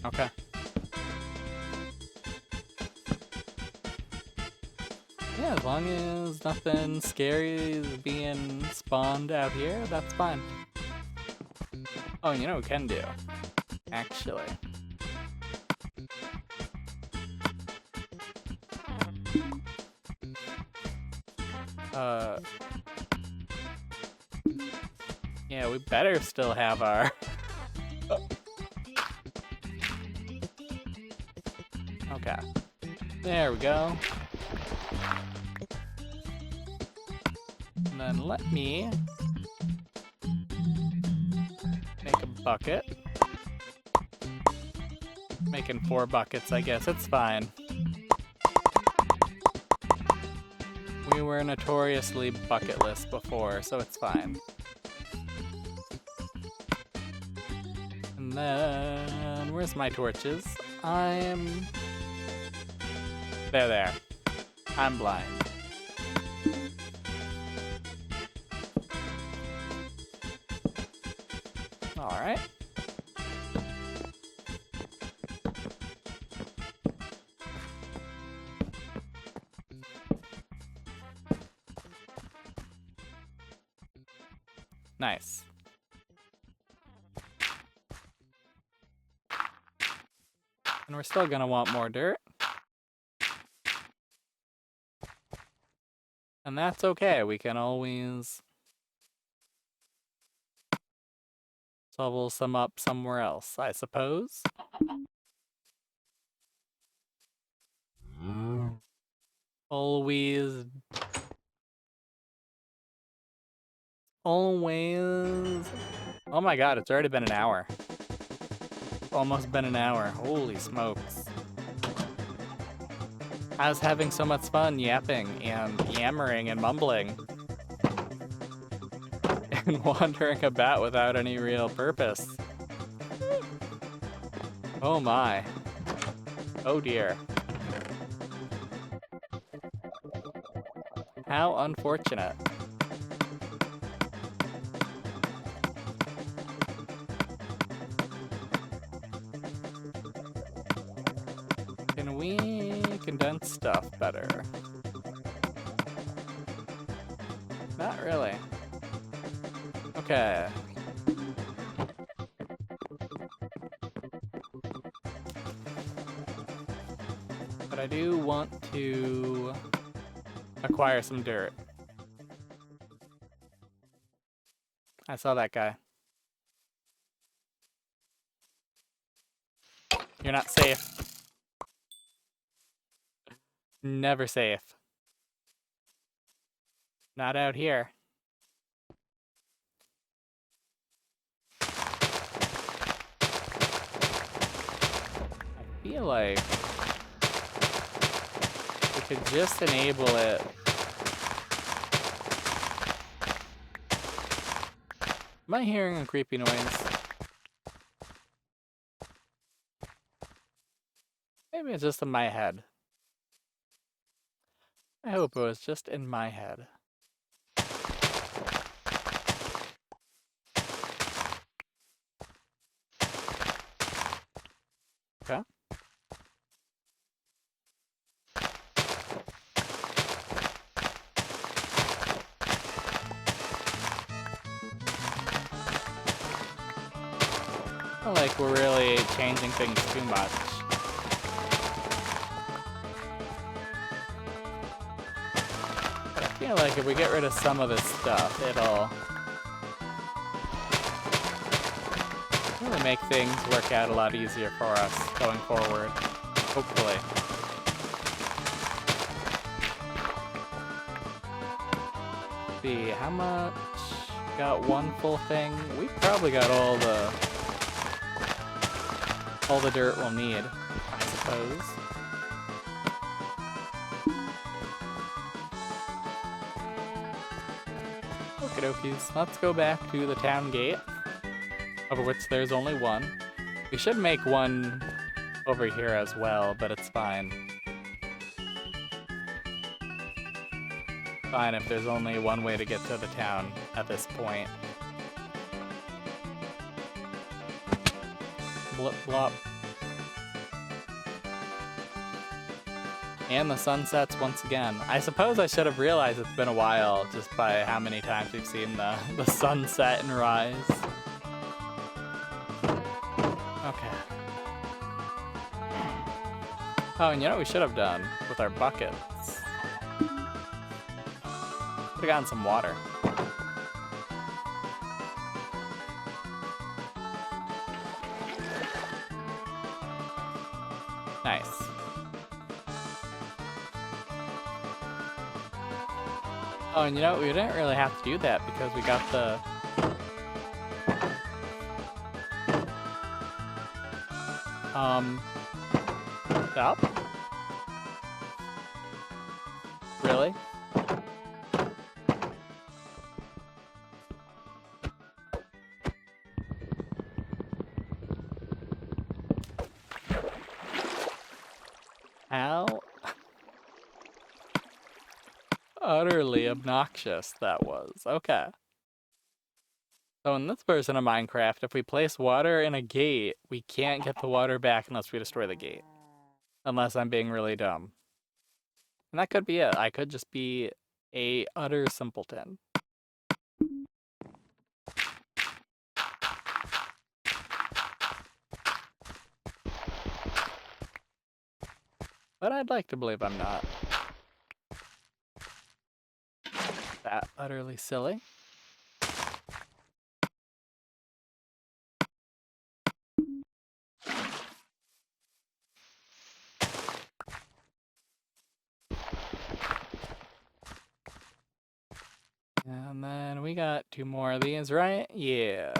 Okay. Yeah, As long as nothing scary is being spawned out here, that's fine. Oh, you know what we can do? Actually. Yeah, we better still have our... Okay. There we go. And then let me make a bucket. Making 4 buckets, I guess. It's fine. We were notoriously bucketless before, so it's fine. And then... Where's my torches? There. I'm blind. Alright. Nice. And we're still gonna want more dirt. And that's okay, we can always shovel some up somewhere else, I suppose. Always. Oh my god, it's already been an hour. Almost been an hour. Holy smokes. I was having so much fun yapping and yammering and mumbling. And wandering about without any real purpose. Oh my. Oh dear. How unfortunate. Can we condense stuff better? Not really. Okay. But I do want to acquire some dirt. I saw that guy. You're not safe. Never safe. Not out here. I feel like we could just enable it. Am I hearing a creepy noise? Maybe it's just in my head. I hope it was just in my head. Okay. I feel like we're really changing things too much. But I feel like if we get rid of some of this stuff, it'll really make things work out a lot easier for us going forward. Hopefully. Let's see, how much? Got one full thing. We probably got all the dirt we'll need, I suppose. Okie dokies. Let's go back to the town gate, of which there's only one. We should make one over here as well, but it's fine. Fine if there's only one way to get to the town at this point. Blip blop. And the sun sets once again. I suppose I should have realized it's been a while just by how many times we've seen the sunset and rise. Okay. Oh, and you know what we should have done with our buckets? Could have gotten some water. Nice. Oh, and you know, we didn't really have to do that because we got the... Stop? Really? How utterly obnoxious that was. Okay. So in this version of Minecraft, if we place water in a gate, we can't get the water back unless we destroy the gate. Unless I'm being really dumb. And that could be it. I could just be a utter simpleton. But I'd like to believe I'm not that utterly silly. And then we got 2 more of these, right? Yeah.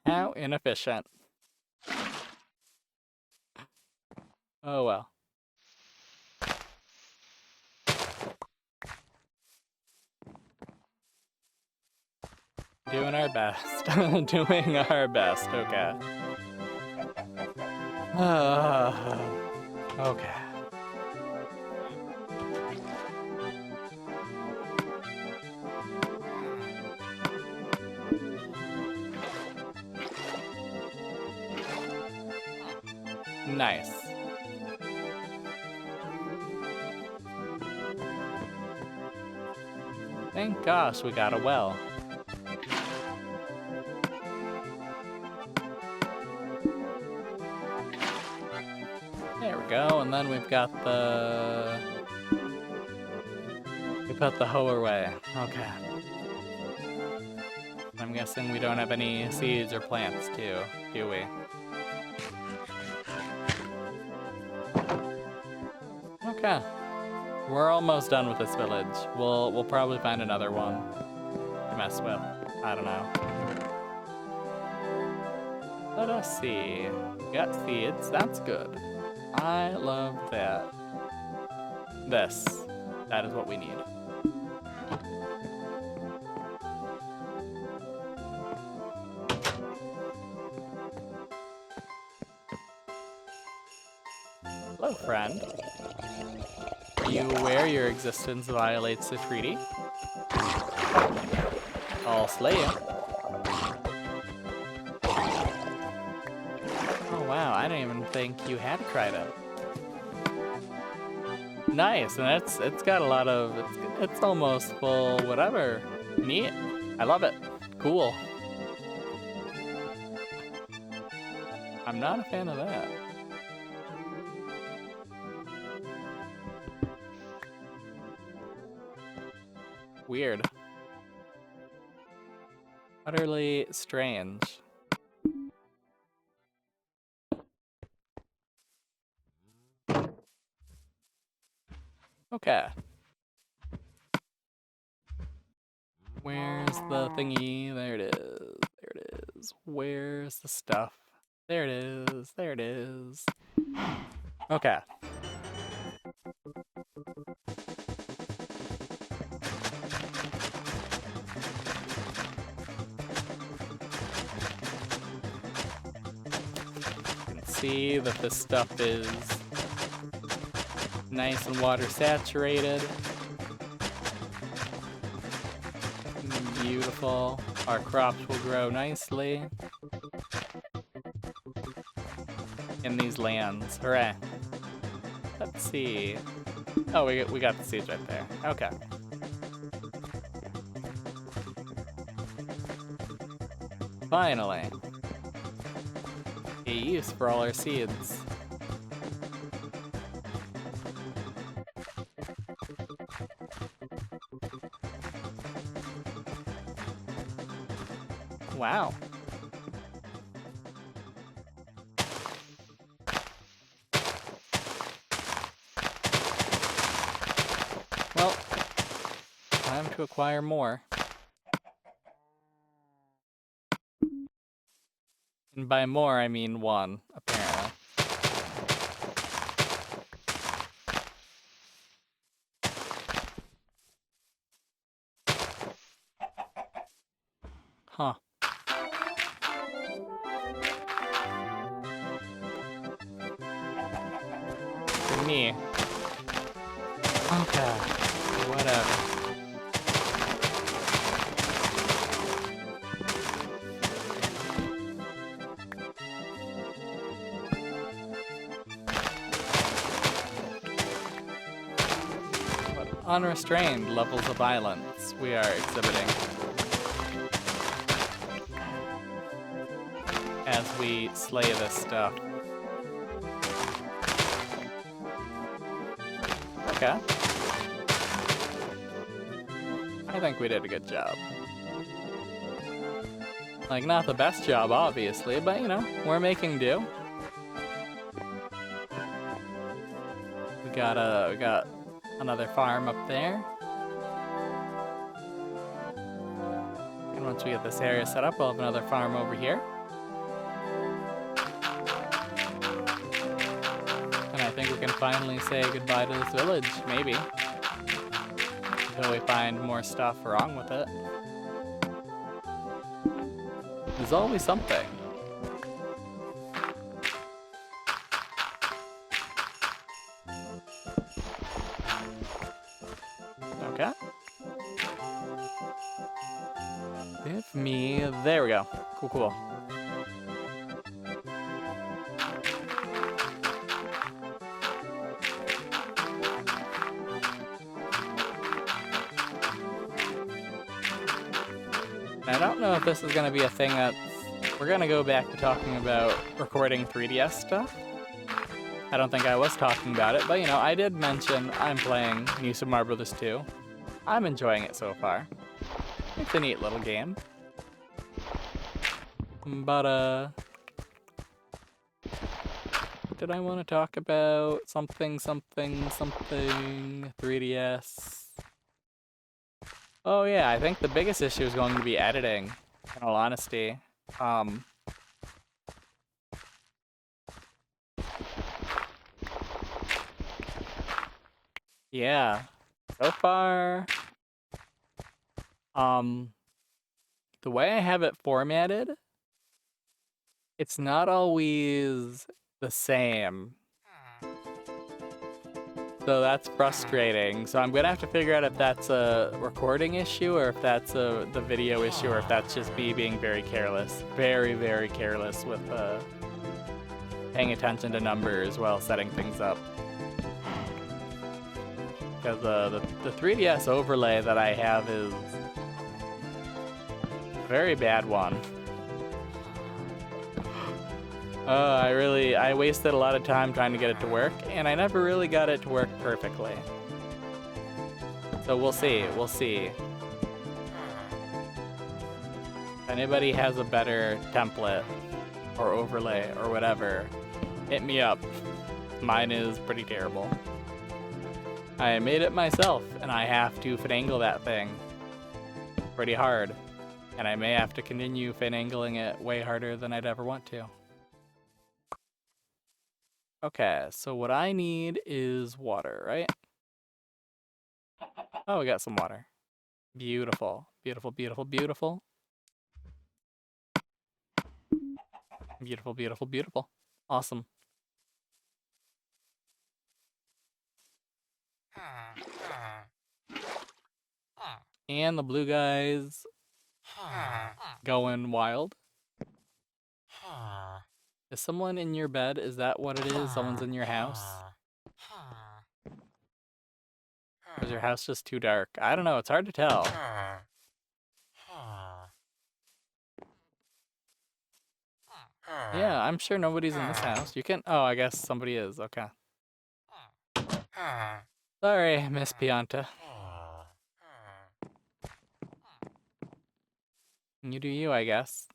How inefficient. Oh well. Doing our best. Doing our best, okay. Okay. Nice. Thank gosh we got a well. There we go, and then we've got the... We put the hoe away. Okay. I'm guessing we don't have any seeds or plants too, do we? Okay. We're almost done with this village. We'll probably find another one to mess with. I don't know. Let us see. We got seeds. That's good. I love that. This. That is what we need. Hello, friend. Are you aware your existence violates the treaty? I'll slay you. Oh wow, I didn't even think you had cried out. Nice, and it's got a lot of, it's almost full whatever. Neat. I love it. Cool. I'm not a fan of that. Weird. Utterly strange. Okay. Where's the thingy? There it is. There it is. Where's the stuff? There it is. There it is. Okay. You can see that this stuff is nice and water saturated. Beautiful. Our crops will grow nicely. in these lands. Hooray. Let's see. Oh, we got the siege right there. Okay. Finally. A use for all our seeds. Wow. Well, time to acquire more. And by more, I mean one, apparently. Huh. For me. Okay. Whatever. Unrestrained levels of violence we are exhibiting as we slay this stuff. Okay. I think we did a good job. Like, not the best job, obviously, but, you know, we're making do. We got another farm up there. And once we get this area set up, we'll have another farm over here. And I think we can finally say goodbye to this village, maybe. Until we find more stuff wrong with it. There's always something. Okay. Give me... There we go. Cool, cool. I don't know if this is going to be a thing that's... We're going to go back to talking about recording 3DS stuff. I don't think I was talking about it, but you know, I did mention I'm playing New Super Mario Bros. 2. I'm enjoying it so far. It's a neat little game. But, did I want to talk about something 3DS? Oh yeah, I think the biggest issue is going to be editing, in all honesty. Yeah, so far, the way I have it formatted, it's not always the same. So that's frustrating. So I'm gonna have to figure out if that's a recording issue or if that's the video issue or if that's just me being very careless. Very, very careless with paying attention to numbers while setting things up. Because the 3DS overlay that I have is a very bad one. I wasted a lot of time trying to get it to work, and I never really got it to work perfectly. So we'll see. If anybody has a better template or overlay or whatever, hit me up. Mine is pretty terrible. I made it myself, and I have to finagle that thing pretty hard. And I may have to continue finagling it way harder than I'd ever want to. Okay, so what I need is water, right? Oh, we got some water. Beautiful. Beautiful, beautiful, beautiful. Beautiful, beautiful, beautiful. Awesome. And the blue guys going wild. Is someone in your bed? Is that what it is? Someone's in your house? Or is your house just too dark? I don't know, it's hard to tell. Yeah, I'm sure nobody's in this house. You can... Oh, I guess somebody is. Okay. Sorry, Miss Pianta. You do you, I guess.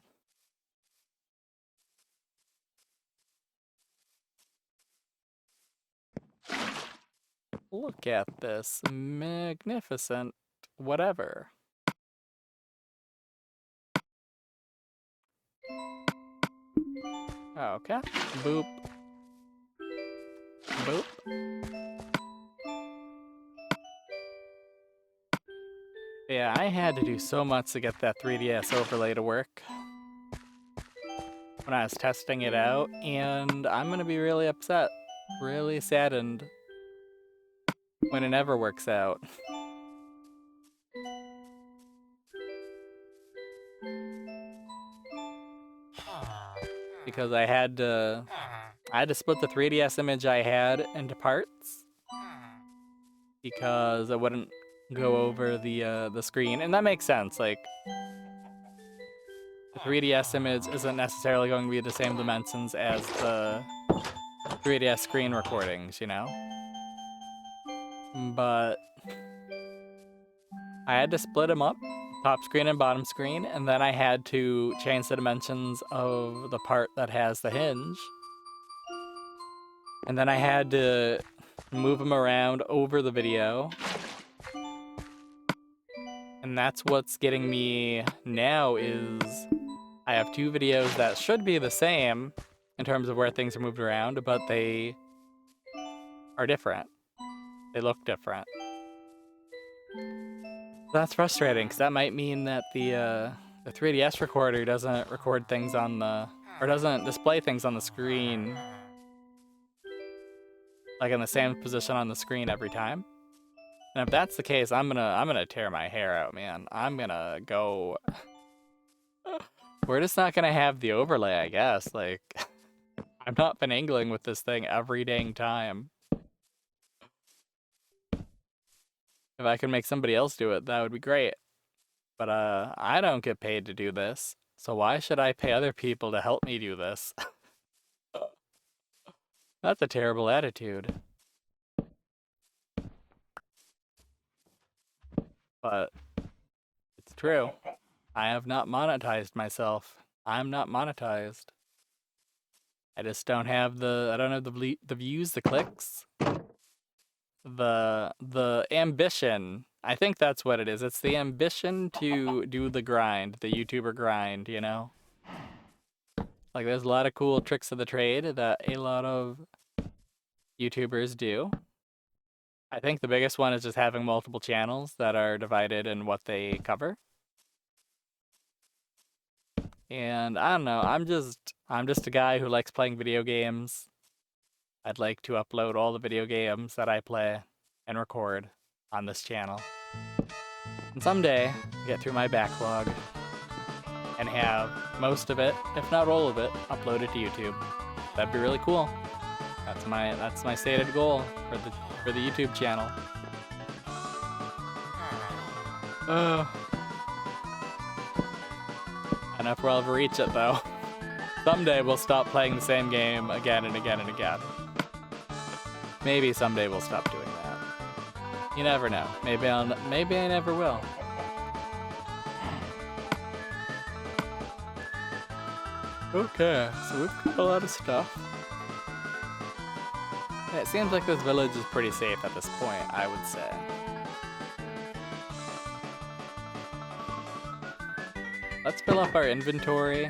Look at this magnificent whatever. Okay. Boop. Boop. Yeah, I had to do so much to get that 3DS overlay to work when I was testing it out, and I'm gonna be really upset, really saddened when it never works out. Because I had to split the 3DS image I had into parts because it wouldn't go over the screen, and that makes sense. Like, the 3DS image isn't necessarily going to be the same dimensions as the 3DS screen recordings, you know? But I had to split them up, top screen and bottom screen, and then I had to change the dimensions of the part that has the hinge. And then I had to move them around over the video. And that's what's getting me now is I have two videos that should be the same in terms of where things are moved around, but they are different. They look different. That's frustrating, because that might mean that the 3DS recorder doesn't record things on the... or doesn't display things on the screen like in the same position on the screen every time. And if that's the case, I'm gonna tear my hair out, man. I'm gonna go... We're just not gonna have the overlay, I guess. Like, I'm not finagling with this thing every dang time. If I could make somebody else do it, that would be great. But I don't get paid to do this, so why should I pay other people to help me do this? That's a terrible attitude. But it's true. I have not monetized myself. I'm not monetized. I just don't have the views, the clicks, the ambition. I think that's what it is. It's the ambition to do the grind, the YouTuber grind, you know? Like, there's a lot of cool tricks of the trade that a lot of YouTubers do. I think the biggest one is just having multiple channels that are divided in what they cover. And I don't know, I'm just a guy who likes playing video games. I'd like to upload all the video games that I play and record on this channel. And someday, get through my backlog and have most of it, if not all of it, uploaded to YouTube. That'd be really cool. That's my stated goal for the YouTube channel. I don't know if we'll ever reach it though. Someday we'll stop playing the same game again and again and again. Maybe someday we'll stop doing that. You never know. Maybe I never will. Okay, so we've got a lot of stuff. Yeah, it seems like this village is pretty safe at this point, I would say. Let's fill up our inventory.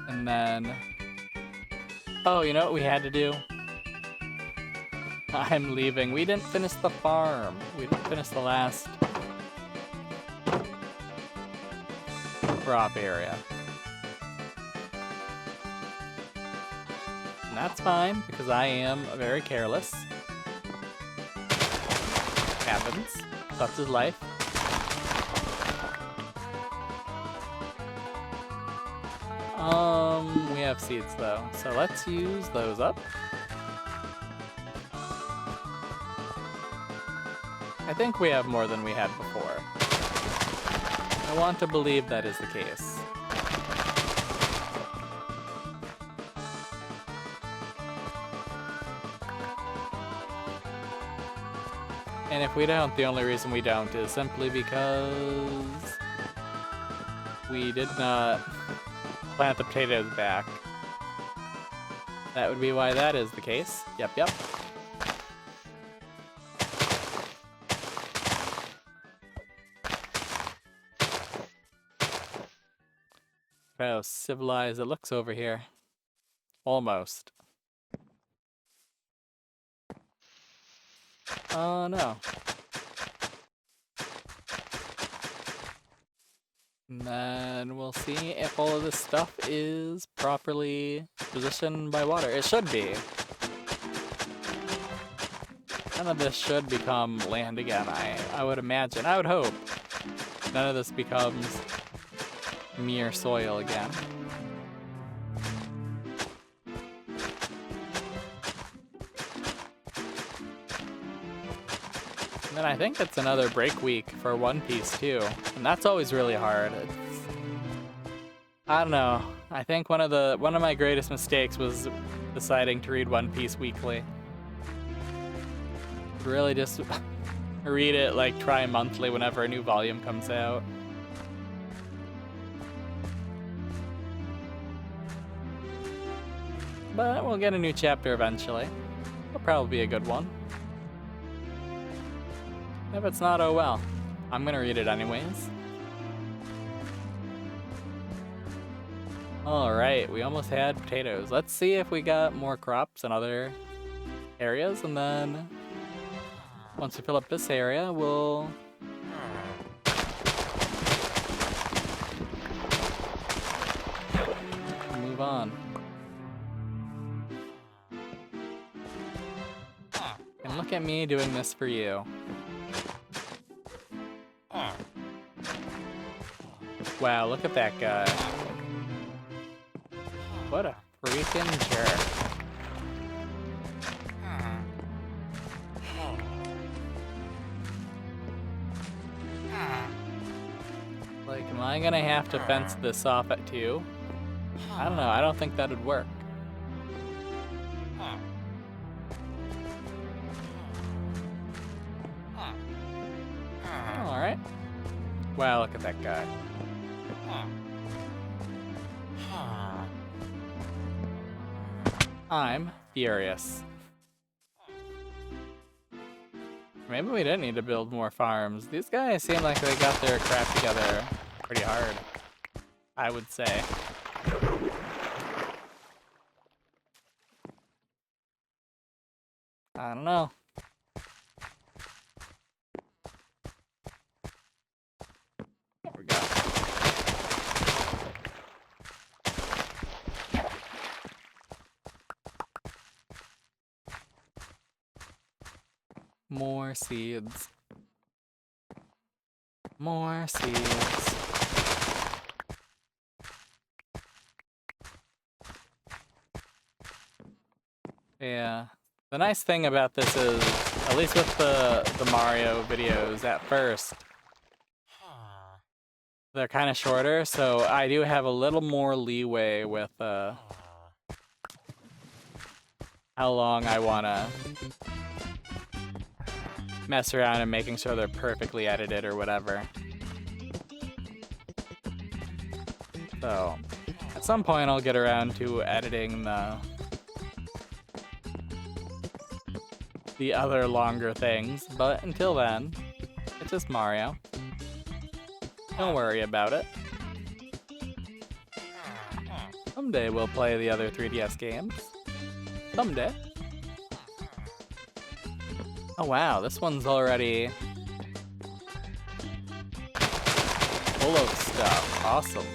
And then... Oh, you know what we had to do? I'm leaving. We didn't finish the farm. We didn't finish the last crop area. And that's fine, because I am very careless. Happens. Such is life. We have seeds though, so let's use those up. I think we have more than we had before. I want to believe that is the case. And if we don't, the only reason we don't is simply because we did not plant the potatoes back. That would be why that is the case. Yep. How civilized it looks over here. Almost. Oh no. And then we'll see if all of this stuff is properly positioned by water. It should be. None of this should become land again, I would imagine. I would hope. None of this becomes mere soil again. And then I think it's another break week for One Piece too, and that's always really hard. I don't know. I think one of my greatest mistakes was deciding to read One Piece weekly. Really just read it like tri-monthly whenever a new volume comes out. But we'll get a new chapter eventually. It'll probably be a good one. If it's not, oh well. I'm gonna read it anyways. Alright, we almost had potatoes. Let's see if we got more crops in other areas, and then once we fill up this area, we'll move on. And look at me doing this for you. Wow, look at that guy. What a freaking jerk. Like, am I gonna have to fence this off at 2? I don't know, I don't think that'd work. Alright. Wow, look at that guy. I'm furious. Maybe we didn't need to build more farms. These guys seem like they got their crap together pretty hard, I would say. I don't know. There we go. More seeds. More seeds. Yeah. The nice thing about this is, at least with the Mario videos at first, they're kind of shorter, so I do have a little more leeway with how long I want to mess around and making sure they're perfectly edited or whatever. So, at some point I'll get around to editing the other longer things, but until then, it's just Mario. Don't worry about it. Someday we'll play the other 3DS games. Someday. Oh wow, this one's already full of stuff. Awesome.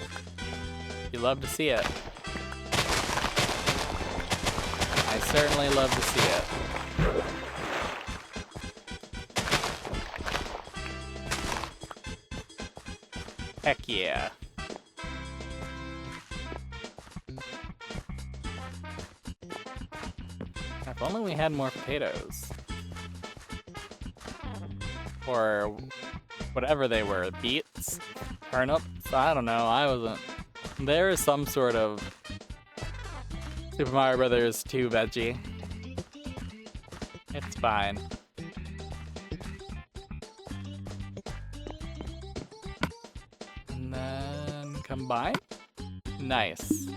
You love to see it. I certainly love to see it. Heck yeah. If only we had more potatoes. Or whatever they were. Beets? Turnips? I don't know. I wasn't... There is some sort of Super Mario Brothers 2 veggie. It's fine. And then combine? Nice.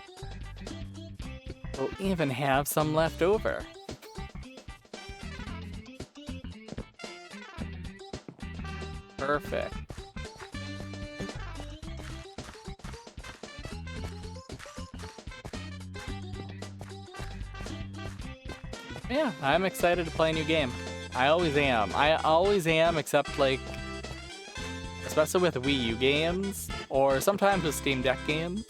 We'll even have some left over. Perfect. Yeah, I'm excited to play a new game. I always am. I always am, except like, especially with Wii U games, or sometimes with Steam Deck games,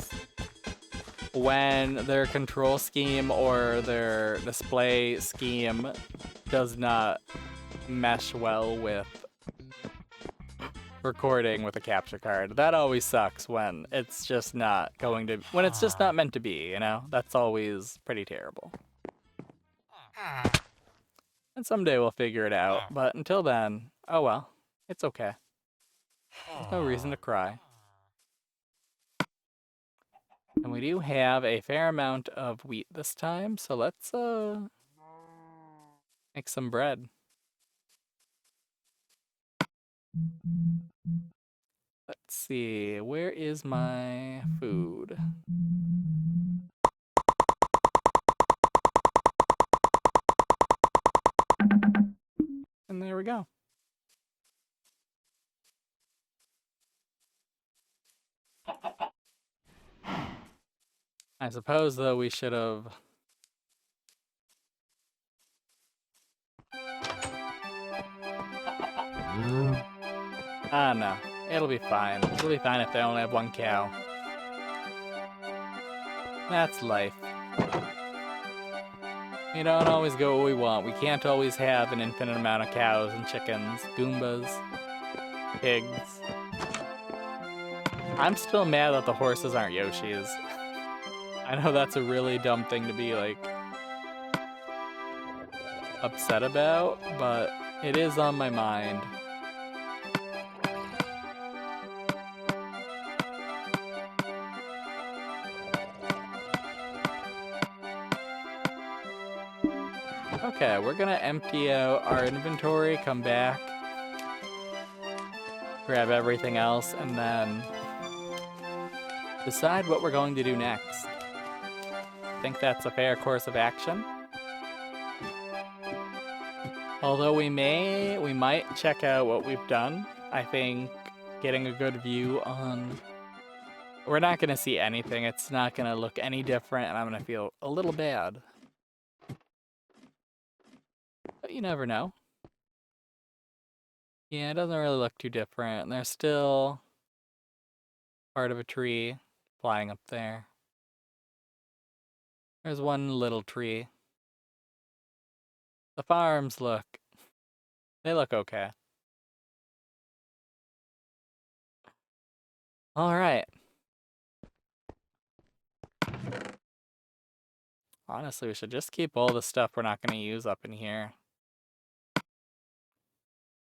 when their control scheme or their display scheme does not mesh well with recording with a capture card. That always sucks when it's just not going to, when it's just not meant to be, you know? That's always pretty terrible. And someday we'll figure it out, but until then, oh well, it's okay. There's no reason to cry. And we do have a fair amount of wheat this time, so let's make some bread. Let's see, where is my food? And there we go. I suppose, though, we should have... Ah, no. It'll be fine. It'll be fine if they only have one cow. That's life. We don't always go what we want. We can't always have an infinite amount of cows and chickens, Goombas, pigs. I'm still mad that the horses aren't Yoshis. I know that's a really dumb thing to be, like, upset about, but it is on my mind. Okay, we're gonna empty out our inventory, come back, grab everything else, and then decide what we're going to do next. I think that's a fair course of action. Although we might check out what we've done. I think getting a good view on... We're not gonna see anything. It's not gonna look any different, and I'm gonna feel a little bad. But you never know. Yeah, it doesn't really look too different. There's still part of a tree flying up there. There's one little tree. The farms they look okay. All right. Honestly, we should just keep all the stuff we're not going to use up in here.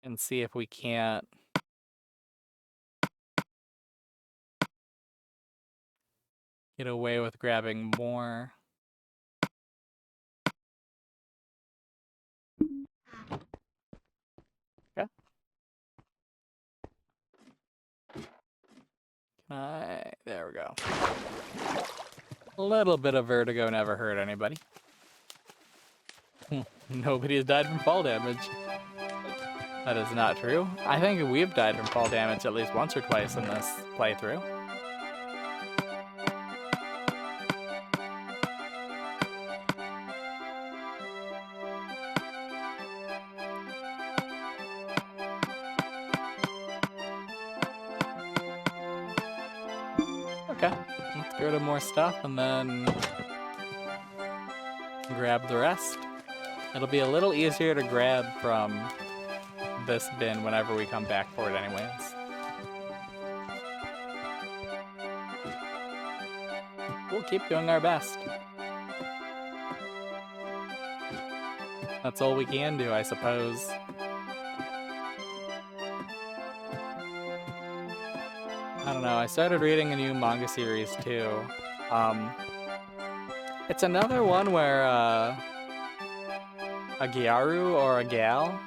And see if we can't get away with grabbing more. Okay. There we go. A little bit of vertigo never hurt anybody. Nobody has died from fall damage. That is not true. I think we've died from fall damage at least once or twice in this playthrough. Okay, let's go to more stuff and then grab the rest. It'll be a little easier to grab from this bin whenever we come back for it anyways. We'll keep doing our best. That's all we can do, I suppose. I don't know, I started reading a new manga series too. It's another one where a Gyaru or a gal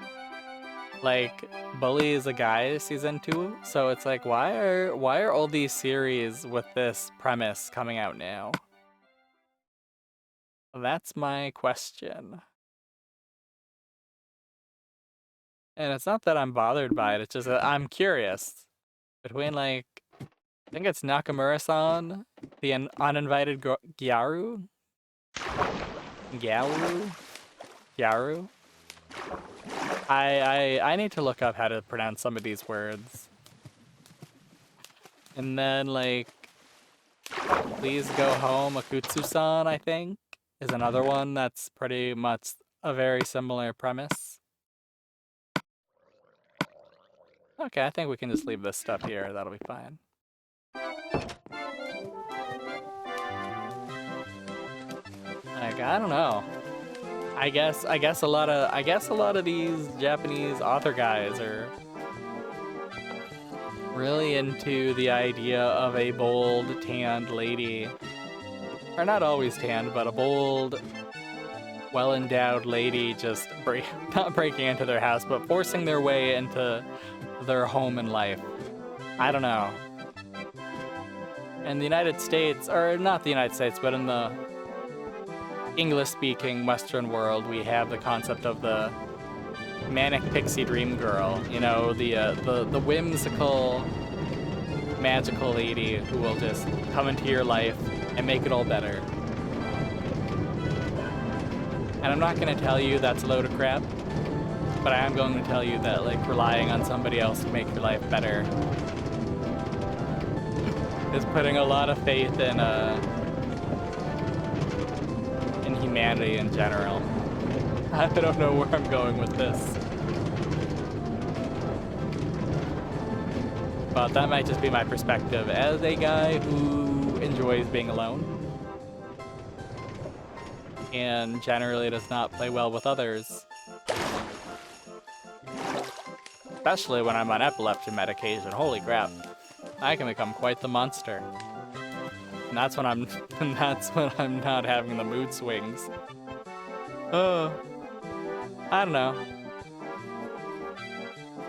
like bullies a guy season 2. So it's like why are all these series with this premise coming out now? That's my question. And it's not that I'm bothered by it, it's just that I'm curious. Between like I think it's Nakamura-san, the uninvited Gyaru? Gyaru? Gyaru? I need to look up how to pronounce some of these words. And then like Please Go Home Akutsu-san, I think, is another one that's pretty much a very similar premise. Okay, I think we can just leave this stuff here. That'll be fine. Like, I don't know. I guess a lot of these Japanese author guys are really into the idea of a bold, tanned lady. Or not always tanned, but a bold, well-endowed lady just not breaking into their house, but forcing their way into their home and life. I don't know. In the United States, or not the United States, but in the English-speaking Western world, we have the concept of the manic pixie dream girl. You know, the whimsical, magical lady who will just come into your life and make it all better. And I'm not going to tell you that's a load of crap, but I am going to tell you that like relying on somebody else to make your life better is putting a lot of faith in humanity in general. I don't know where I'm going with this, but that might just be my perspective as a guy who enjoys being alone and generally does not play well with others, especially when I'm on epilepsy medication. Holy crap, I can become quite the monster. And that's when I'm not having the mood swings. Oh, I don't know.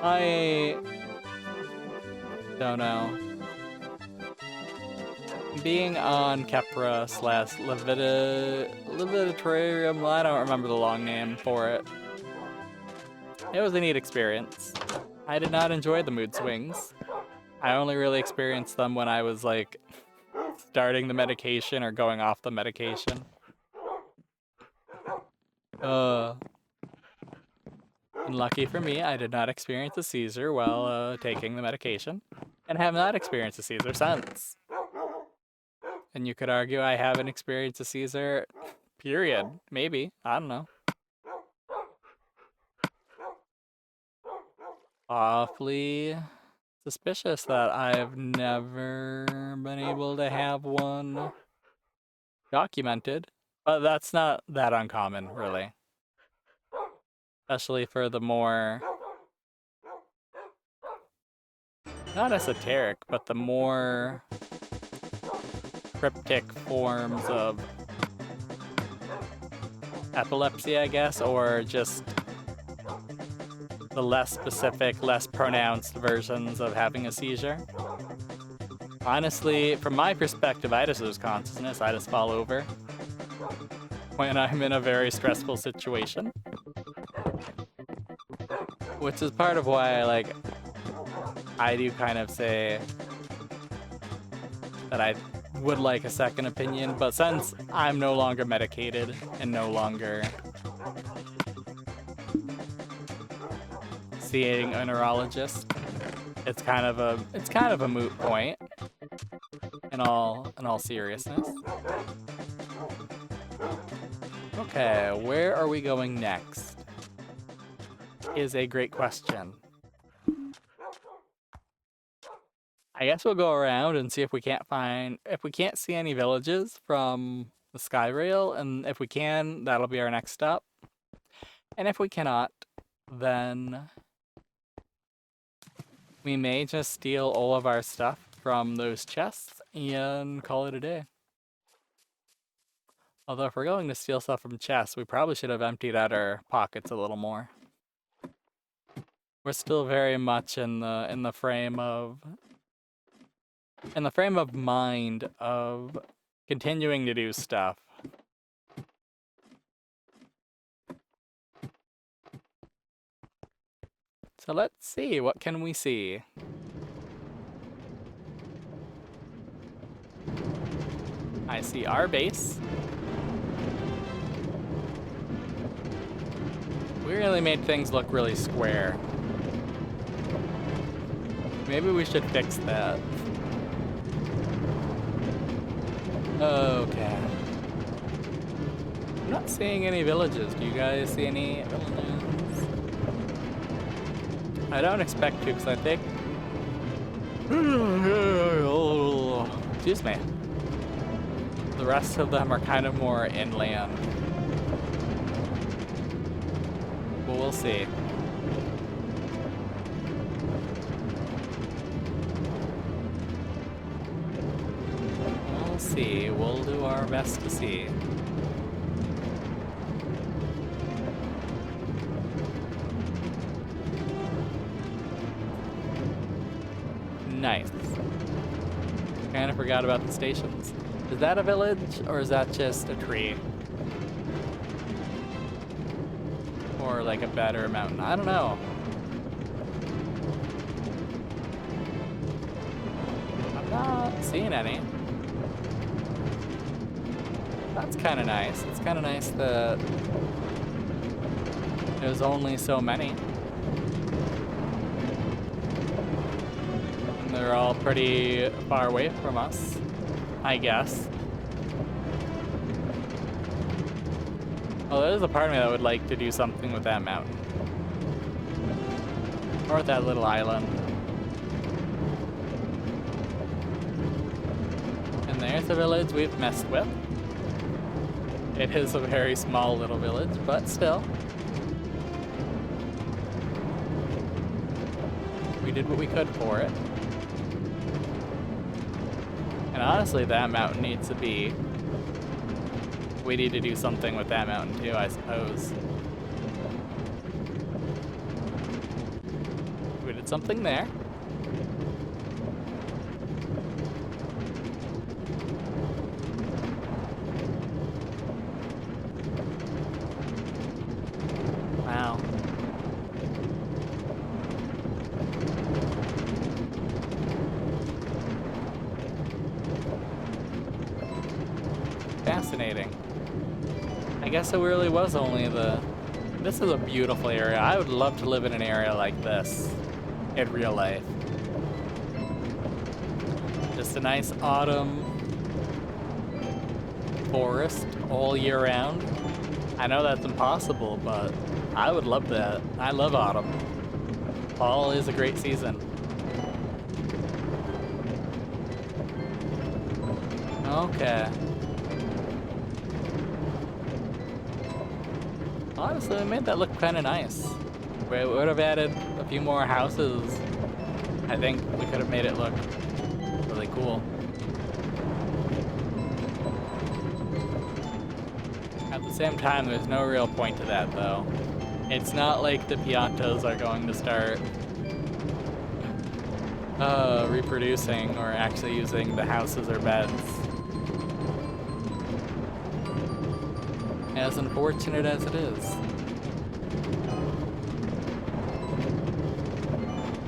I don't know. Being on Kepra / Levitatarium, I don't remember the long name for it. It was a neat experience. I did not enjoy the mood swings. I only really experienced them when I was like starting the medication or going off the medication. And lucky for me, I did not experience a seizure while taking the medication, and have not experienced a seizure since. And you could argue I haven't experienced a seizure, period. Maybe. I don't know. Awfully suspicious that I've never been able to have one documented. But that's not that uncommon, really. Especially for the more, not esoteric, but the more cryptic forms of epilepsy, I guess, or just the less specific, less pronounced versions of having a seizure. Honestly, from my perspective, I just lose consciousness. I just fall over when I'm in a very stressful situation. Which is part of why, I do kind of say that I would like a second opinion, but since I'm no longer medicated and no longer seeing a neurologist, it's kind of a moot point in all seriousness. Okay, where are we going next? Is a great question. I guess we'll go around and see if we can't see any villages from the Sky Rail, and if we can, that'll be our next stop. And if we cannot, then we may just steal all of our stuff from those chests and call it a day. Although if we're going to steal stuff from chests, we probably should have emptied out our pockets a little more. We're still very much in the frame of mind of continuing to do stuff. So let's see, what can we see? I see our base. We really made things look really square. Maybe we should fix that. Okay. I'm not seeing any villages. Do you guys see any villages? I don't expect to, because I think... Excuse me. The rest of them are kind of more inland. But we'll see. We'll see. We'll do our best to see. Nice. Kind of forgot about the stations. Is that a village, or is that just a tree? Or like a bed or a mountain? I don't know. I'm not seeing any. That's kind of nice. It's kind of nice that there's only so many. And they're all pretty far away from us, I guess. Well, there's a part of me that would like to do something with that mountain. Or with that little island. And there's a village we've messed with. It is a very small little village, but still. We did what we could for it. And honestly, that mountain needs to be... We need to do something with that mountain too, I suppose. We did something there. Wow. Fascinating. I guess it really was only the... This is a beautiful area. I would love to live in an area like this in real life. Just a nice autumn forest all year round. I know that's impossible, but I would love that. I love autumn. Fall is a great season. Okay. Honestly, we made that look kind of nice. We would have added a few more houses. I think we could have made it look really cool. At the same time, there's no real point to that, though. It's not like the Piantos are going to start reproducing or actually using the houses or beds. As unfortunate as it is.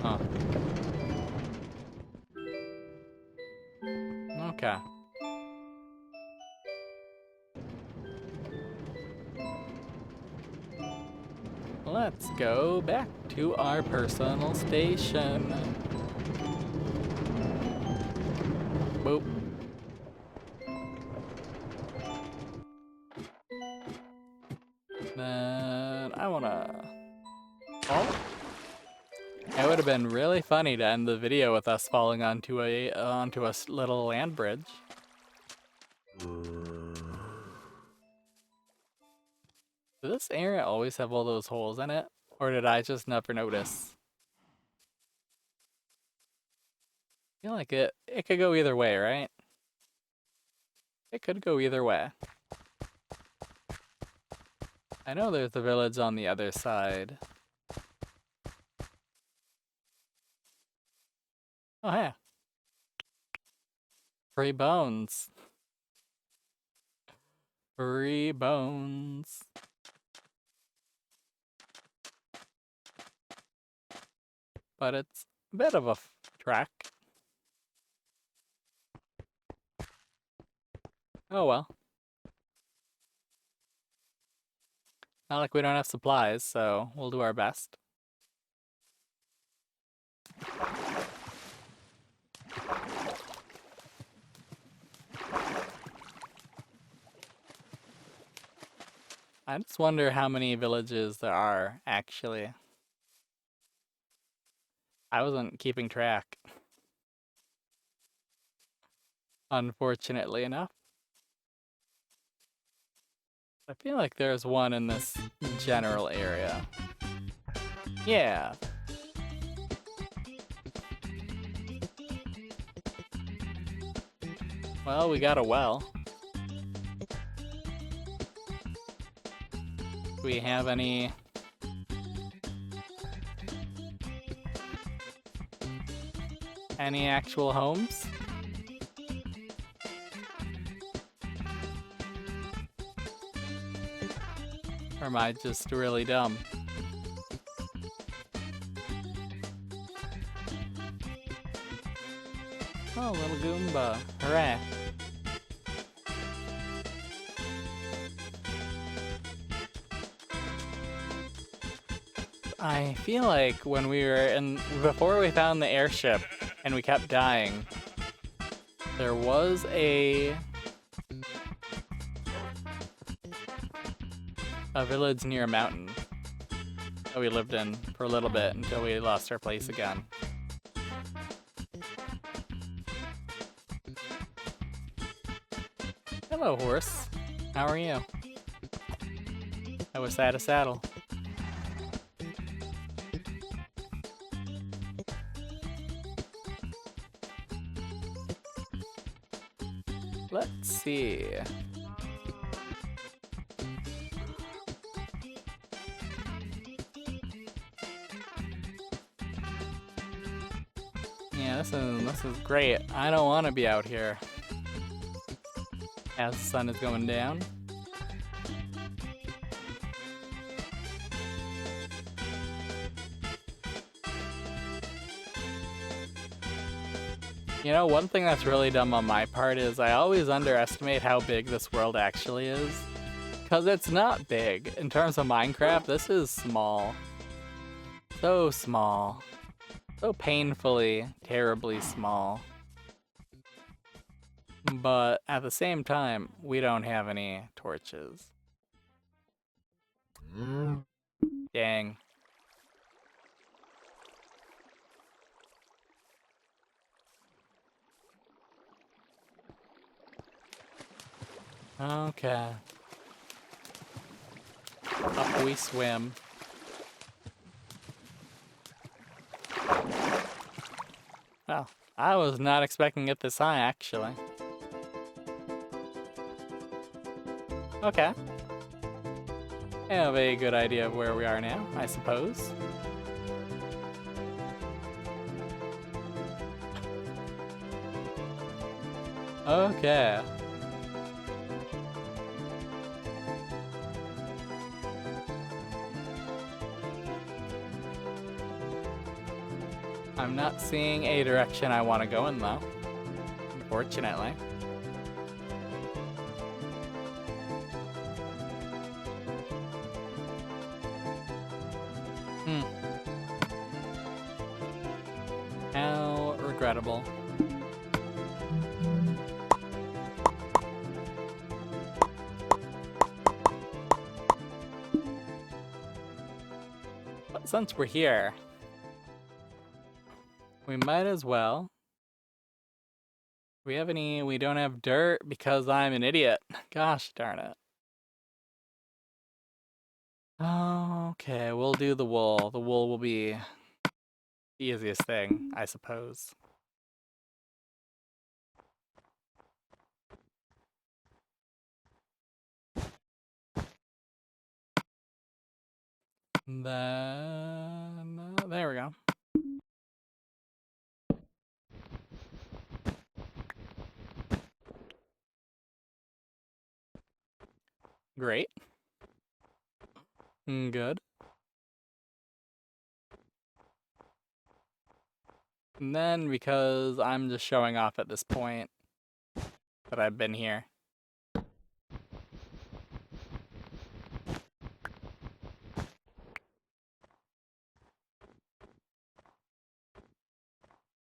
Huh. Okay. Let's go back to our personal station. Boop. Then I wanna... Oh. It would have been really funny to end the video with us falling onto a little land bridge. Does this area always have all those holes in it? Or did I just never notice? I feel like it could go either way, right? It could go either way. I know there's a village on the other side. Oh, hey. Free bones. Free bones. But it's a bit of a track. Oh well. Not like we don't have supplies, so we'll do our best. I just wonder how many villages there are, actually. I wasn't keeping track, unfortunately enough. I feel like there's one in this general area. Yeah. Well, we got a well. Do we have any actual homes? Or am I just really dumb? Oh, little Goomba. Hooray. I feel like when we were before we found the airship and we kept dying, there was a village near a mountain that we lived in for a little bit until we lost our place again. Hello, horse. How are you? I wish I had a saddle. Let's see. Yeah, this is great. I don't want to be out here as the sun is going down. You know, one thing that's really dumb on my part is I always underestimate how big this world actually is. Because it's not big. In terms of Minecraft, this is small. So small. So painfully, terribly small. But at the same time, we don't have any torches. Dang. Okay. Up we swim. Well, I was not expecting it this high, actually. Okay. I have a good idea of where we are now, I suppose. Okay. I'm not seeing a direction I want to go in, though. Unfortunately. How regrettable. But since we're here, we might as well. Do we have any? We don't have dirt because I'm an idiot. Gosh darn it. Okay, we'll do the wool. The wool will be the easiest thing, I suppose. Then, there we go. Great. Good. And then, because I'm just showing off at this point that I've been here.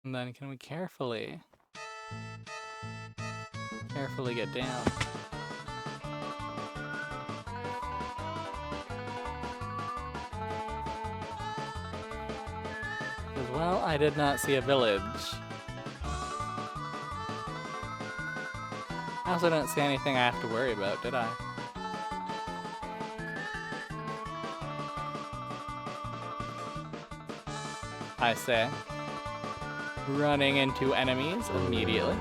And then can we carefully get down? As well, I did not see a village. I also didn't see anything I have to worry about, did I? I say. Running into enemies immediately.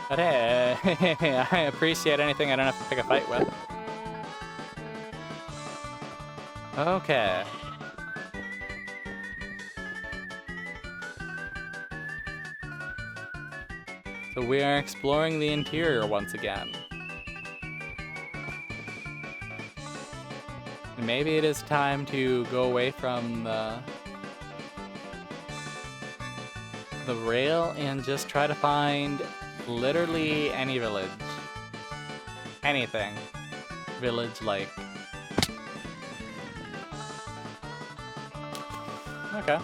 But hey, I appreciate anything I don't have to pick a fight with. Okay. So we are exploring the interior once again. Maybe it is time to go away from the rail and just try to find literally any village. Anything. Village-like. Okay.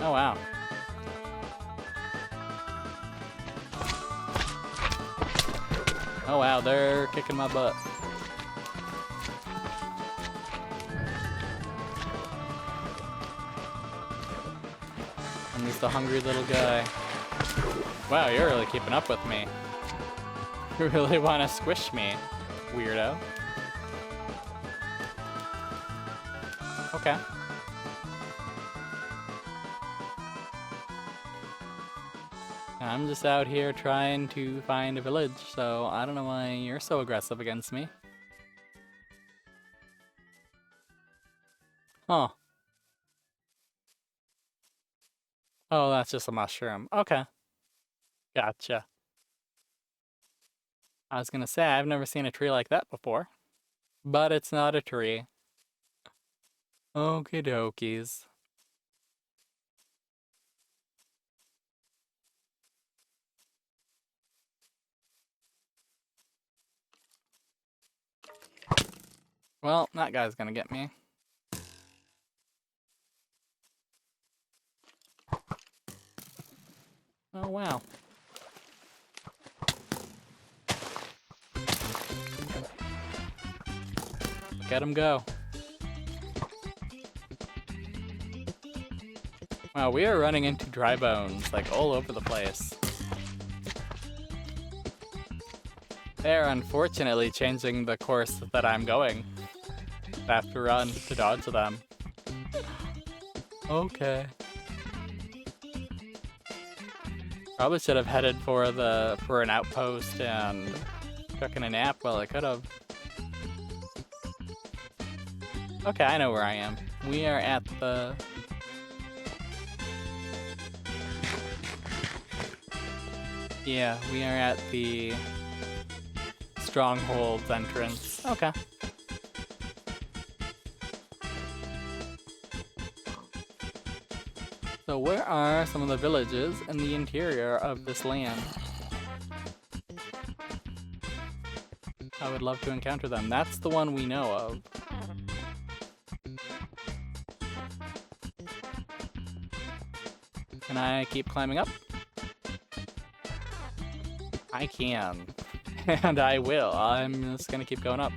Oh, wow. Oh, wow, they're kicking my butt. I'm just a hungry little guy. Wow, you're really keeping up with me. You really want to squish me, weirdo. Okay. I'm just out here trying to find a village, so I don't know why you're so aggressive against me. Huh. Oh, that's just a mushroom. Okay. Gotcha. I was gonna say, I've never seen a tree like that before. But it's not a tree. Okie dokies. Well, that guy's gonna get me. Oh, wow. Let him go. Wow, we are running into dry bones, like, all over the place. They're unfortunately changing the course that I'm going. I have to run to dodge them. Okay. Probably should have headed for an outpost and taken a nap while I could have. Okay, I know where I am. We are at the... Yeah, we are at the Stronghold's entrance. Okay. So where are some of the villages in the interior of this land? I would love to encounter them. That's the one we know of. Can I keep climbing up? I can. And I will. I'm just gonna keep going up.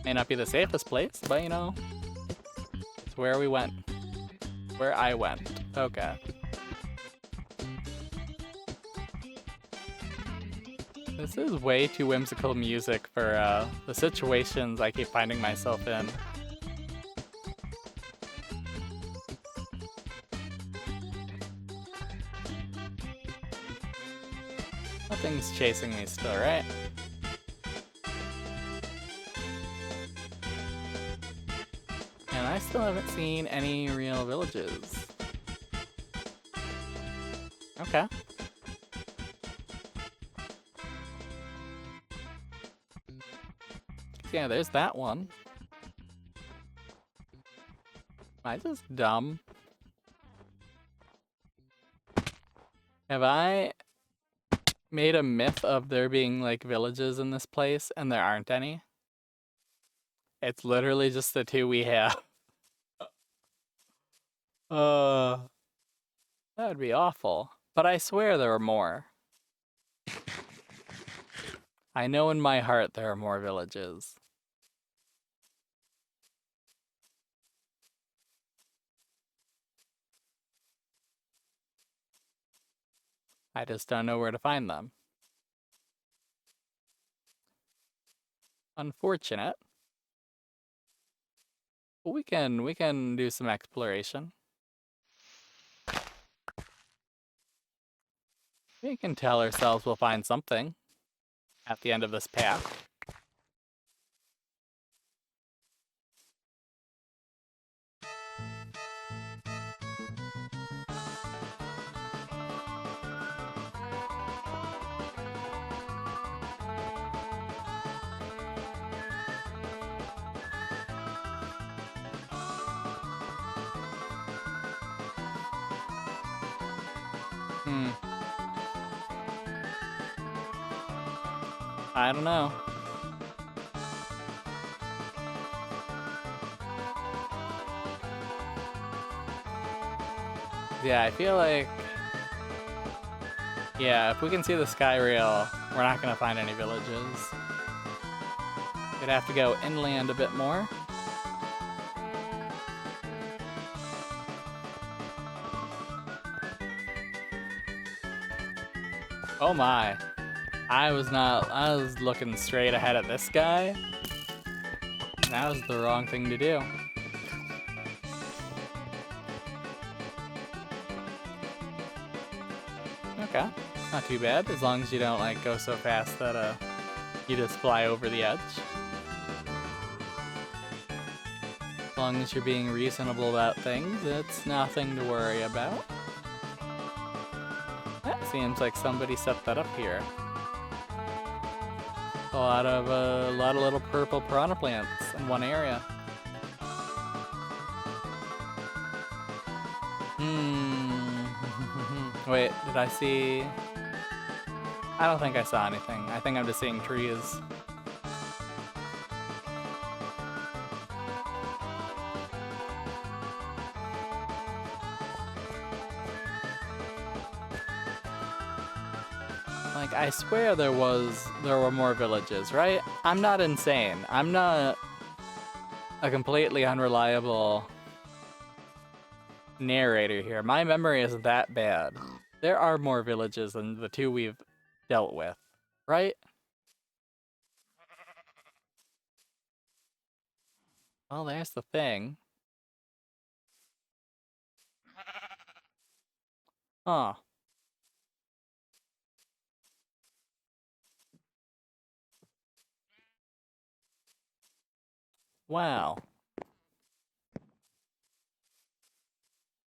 May not be the safest place, but you know, it's where we went. Where I went. Okay. This is way too whimsical music for the situations I keep finding myself in. Nothing's chasing me still, right? And I still haven't seen any real villages. Okay. Yeah, there's that one. Am I just dumb? Have I made a myth of there being like villages in this place and there aren't any? It's literally just the two we have. That would be awful. But I swear there are more. I know in my heart there are more villages. I just don't know where to find them. Unfortunate. But we can do some exploration. We can tell ourselves we'll find something at the end of this path. I don't know. Yeah, I feel like... Yeah, if we can see the sky rail, we're not gonna find any villages. We'd have to go inland a bit more. Oh my. I was looking straight ahead at this guy. That was the wrong thing to do. Okay, not too bad, as long as you don't like go so fast that you just fly over the edge. As long as you're being reasonable about things, it's nothing to worry about. That seems like somebody set that up here. A lot of little purple piranha plants in one area. Wait, did I see... I don't think I saw anything. I think I'm just seeing trees. Like, I swear there were more villages, right? I'm not insane. I'm not a completely unreliable narrator here. My memory isn't that bad. There are more villages than the two we've dealt with, right? Well, there's the thing. Huh. Wow.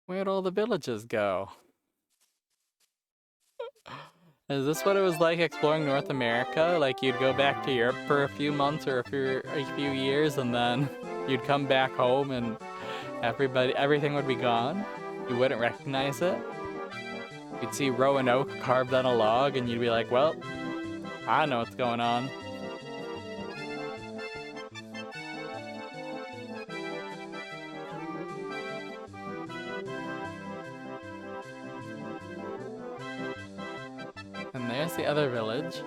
Where'd all the villages go? Is this what it was like exploring North America? Like you'd go back to Europe for a few months or a few years and then you'd come back home and everything would be gone? You wouldn't recognize it? You'd see Roanoke carved on a log and you'd be like, well, I know what's going on. And there's the other village.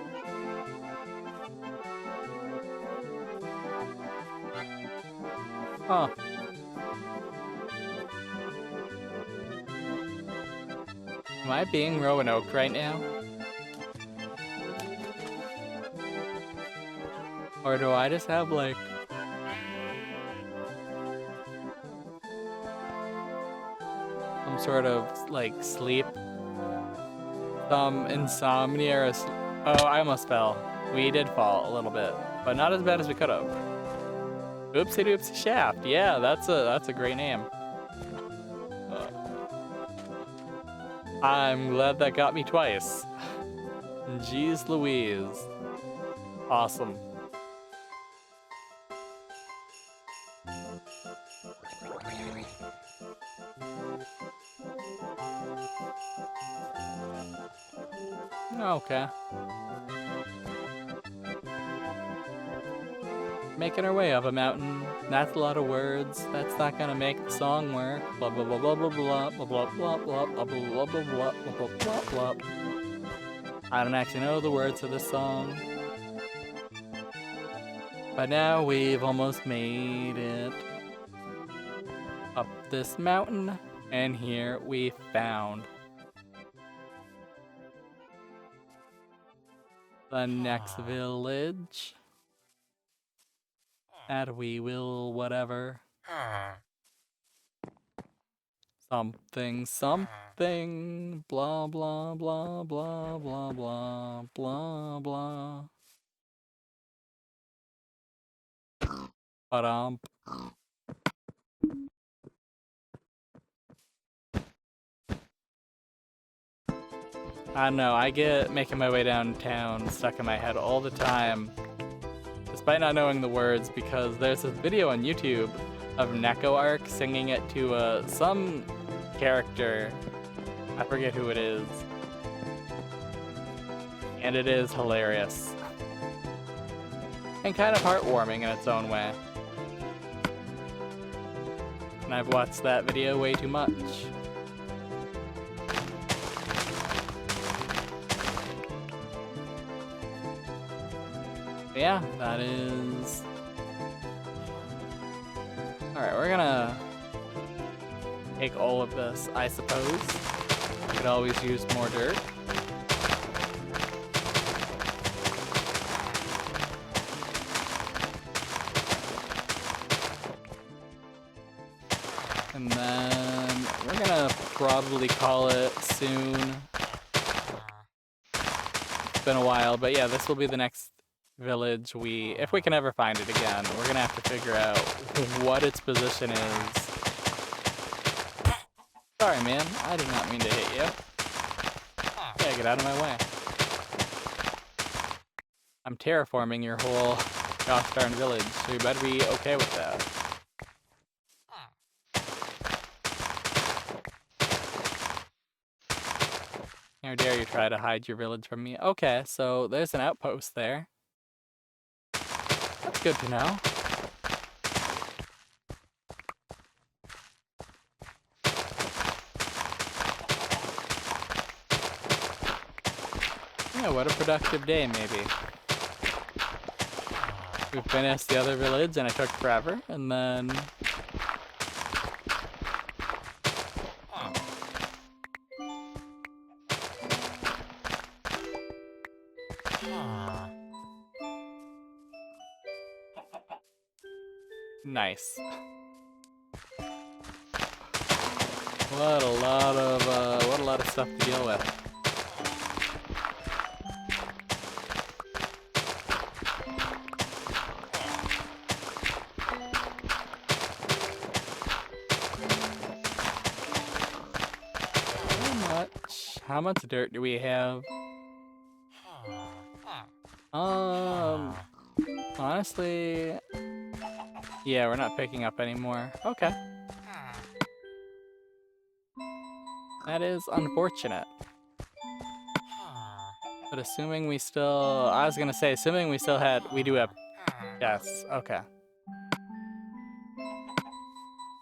Huh. Am I being Roanoke right now? Or do I just have like some sort of like sleep, some insomnia or oh, I almost fell. We did fall a little bit, but not as bad as we could have. Oopsie doopsie shaft. Yeah, that's a great name. I'm glad that got me twice. Jeez Louise. Awesome. Okay. Making our way up a mountain. That's a lot of words. That's not gonna make the song work. Blah blah blah blah blah blah blah blah blah blah blah blah blah blah blah blah blah blah. I don't actually know the words of this song. But now we've almost made it up this mountain, and here we found the next village that we will whatever. Something, something, blah, blah, blah, blah, blah, blah, blah, blah. Ba-dum. I don't know, I get making my way downtown stuck in my head all the time, despite not knowing the words, because there's this video on YouTube of Neko Arc singing it to some character. I forget who it is. And it is hilarious. And kind of heartwarming in its own way. And I've watched that video way too much. But yeah, that is... Alright, we're gonna take all of this, I suppose. Could always use more dirt. And then we're gonna probably call it soon. It's been a while, but yeah, this will be the next village if we can ever find it again. We're gonna have to figure out what its position is. Sorry, man. I did not mean to hit you. Yeah, get out of my way. I'm terraforming your whole gosh darn village, so you better be okay with that. How dare you try to hide your village from me? Okay, so there's an outpost there. That's good to know. Yeah, what a productive day, maybe. We finished the other village and it took forever, and then... Nice. What a lot of stuff to deal with. How much dirt do we have? Honestly, yeah, we're not picking up anymore. Okay. That is unfortunate. But assuming we still, I was gonna say, assuming we still we do have, yes, okay.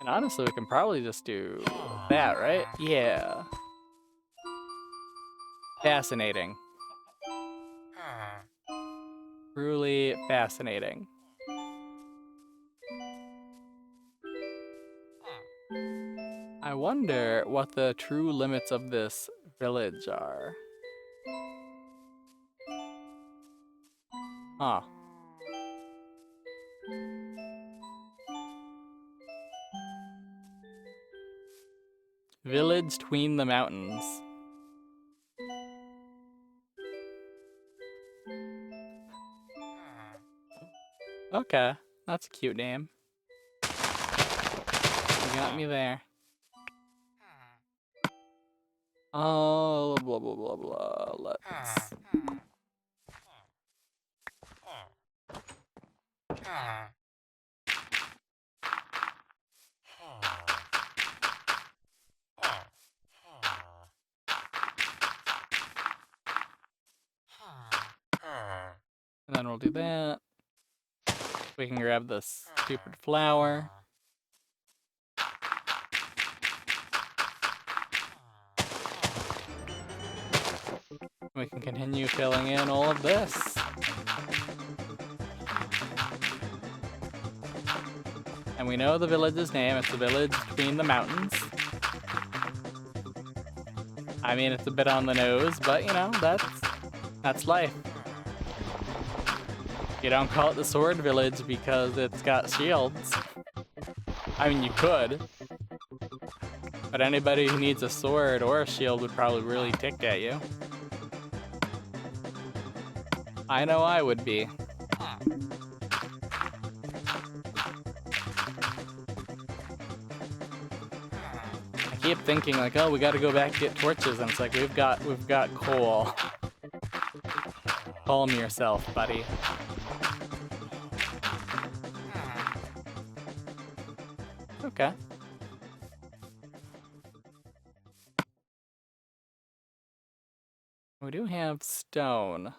And honestly, we can probably just do that, right? Yeah. Fascinating. Truly fascinating. wonder what the true limits of this village are. Huh. Village tween the mountains. Okay, that's a cute name. You got me there. Oh, blah, blah, blah, blah. Let's... And then we'll do that. We can grab this stupid flower. We can continue filling in all of this. And we know the village's name. It's the village between the mountains. I mean, it's a bit on the nose, but you know, that's life. You don't call it the Sword Village because it's got shields. I mean, you could. But anybody who needs a sword or a shield would probably really tick at you. I know I would be. I keep thinking like, oh, we gotta go back and get torches, and it's like we've got coal. Calm yourself, buddy. Okay. We do have stone.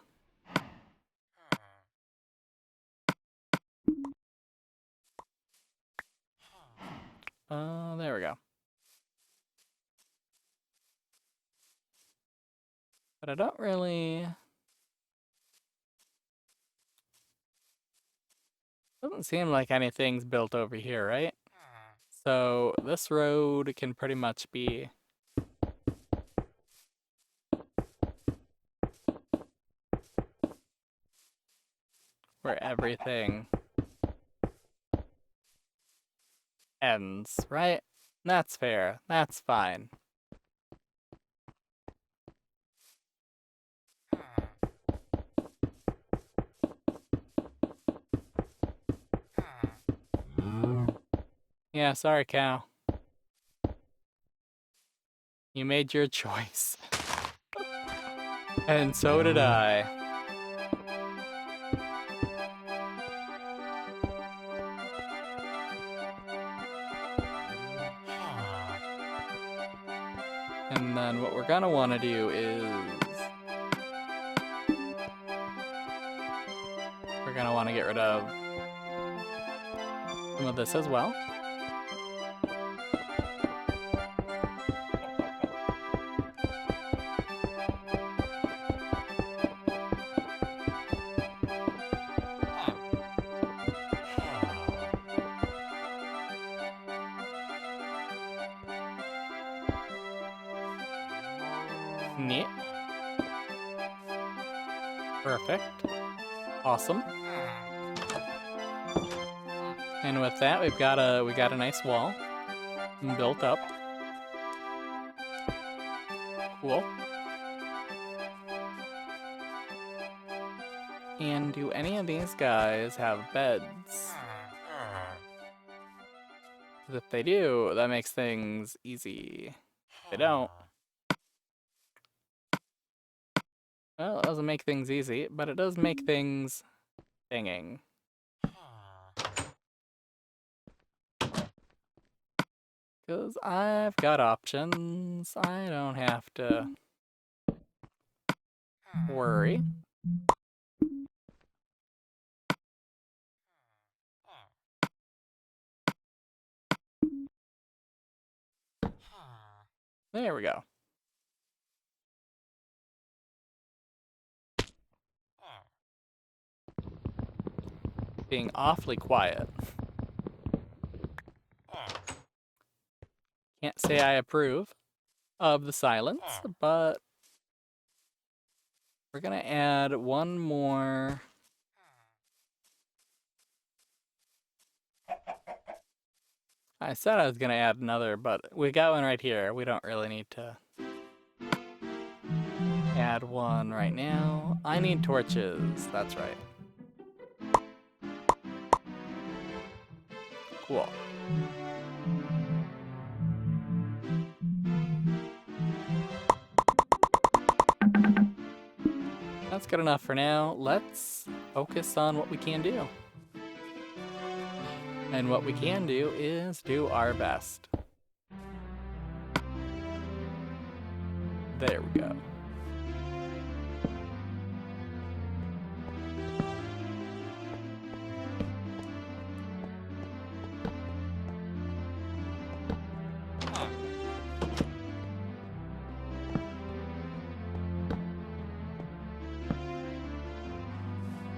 There we go. But I don't really... Doesn't seem like anything's built over here, right? So this road can pretty much be... where everything ends, right? That's fair. That's fine. Yeah, sorry, cow. You made your choice. And so did I. And then what we're gonna want to do is... we're gonna want to get rid of some of this as well. Neat. Perfect. Awesome. And with that, we got a nice wall built up. Cool. And do any of these guys have beds? 'Cause if they do, that makes things easy. If they don't, well, it doesn't make things easy, but it does make things thinging. Because I've got options. I don't have to worry. There we go. Being awfully quiet. Can't say I approve of the silence, but we're gonna add one more. I said I was gonna add another, but we got one right here. We don't really need to add one right now. I need torches, that's right. Cool. That's good enough for now. Let's focus on what we can do. And what we can do is do our best. There we go.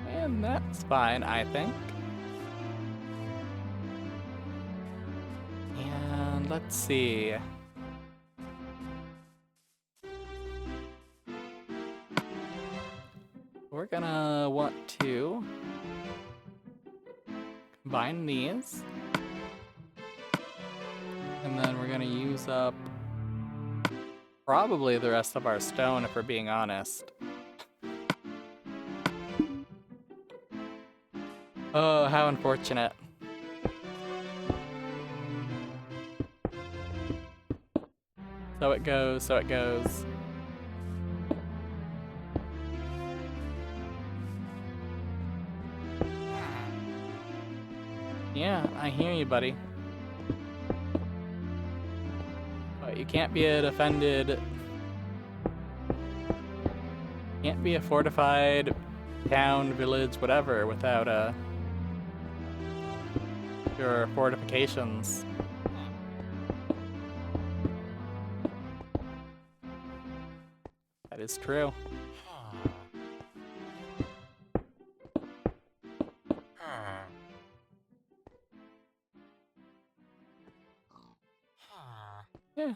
And that's fine, I think. And let's see. We're gonna want to combine these. And then we're gonna use up probably the rest of our stone if we're being honest. Oh, how unfortunate. So it goes, so it goes. Yeah, I hear you, buddy. But you can't be a defended... Can't be a fortified town, village, whatever, without your fortifications. That is true. Yeah.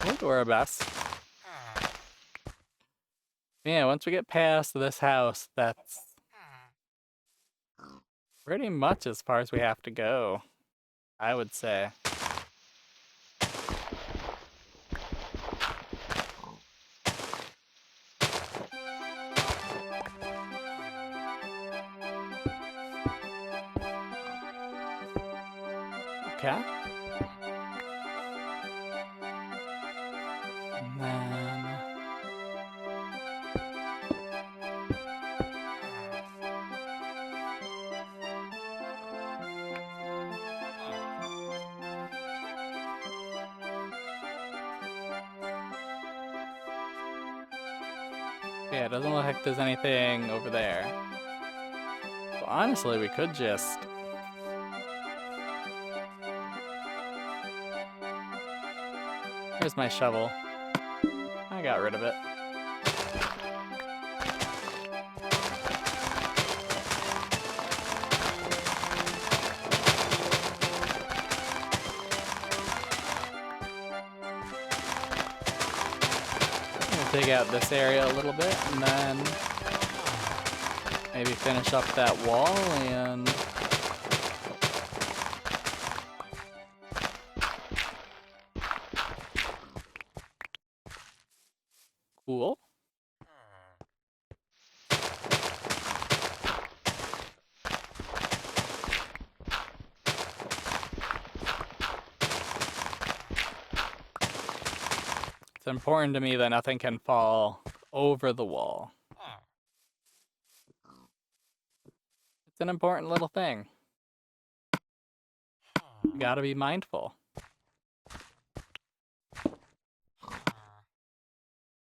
We'll do our best. Yeah, once we get past this house, that's pretty much as far as we have to go, I would say. Okay. And then... Yeah, it doesn't look like there's anything over there. So honestly, we could just... Here's my shovel. I got rid of it. Dig out this area a little bit, and then maybe finish up that wall and... Cool. It's important to me that nothing can fall over the wall. It's an important little thing. You gotta be mindful.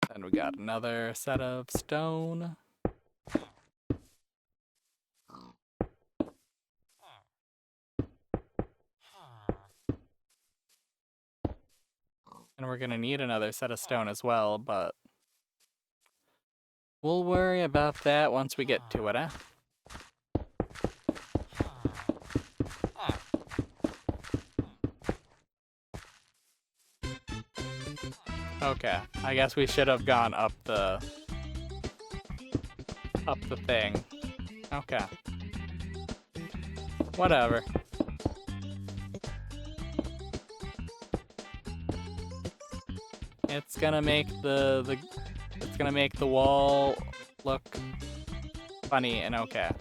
Then we got another set of stone. And we're gonna need another set of stone as well, but we'll worry about that once we get to it, eh? Okay, I guess we should have gone up the thing. Okay. Whatever. It's gonna make it's gonna make the wall look funny and okay.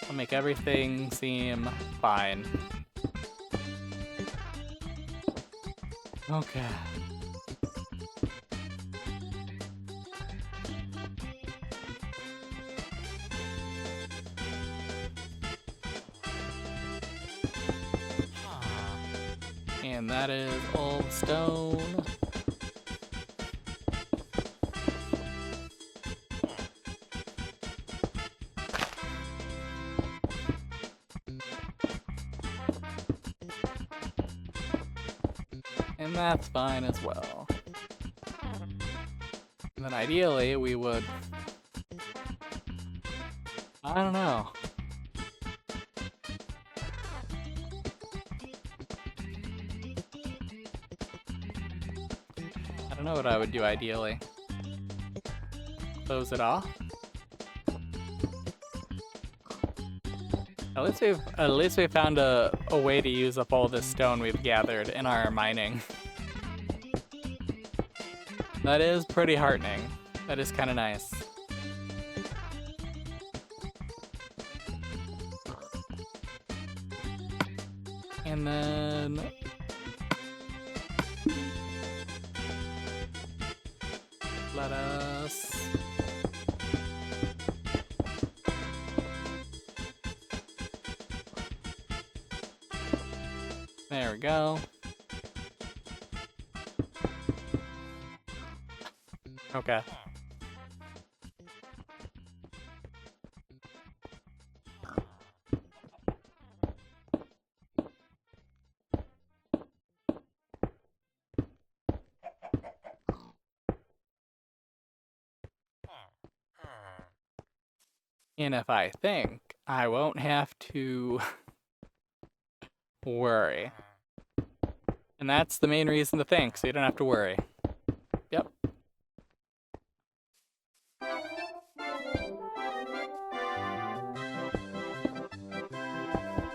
I'll make everything seem fine. Okay. And that is all stone. And that's fine as well. And then ideally we would... I don't know. I don't know what I would do ideally. Close it off. At least we've found a way to use up all this stone we've gathered in our mining. That is pretty heartening. That is kind of nice. And then... let us... There we go. Okay. And if I think, I won't have to worry. And that's the main reason to think, so you don't have to worry. Yep.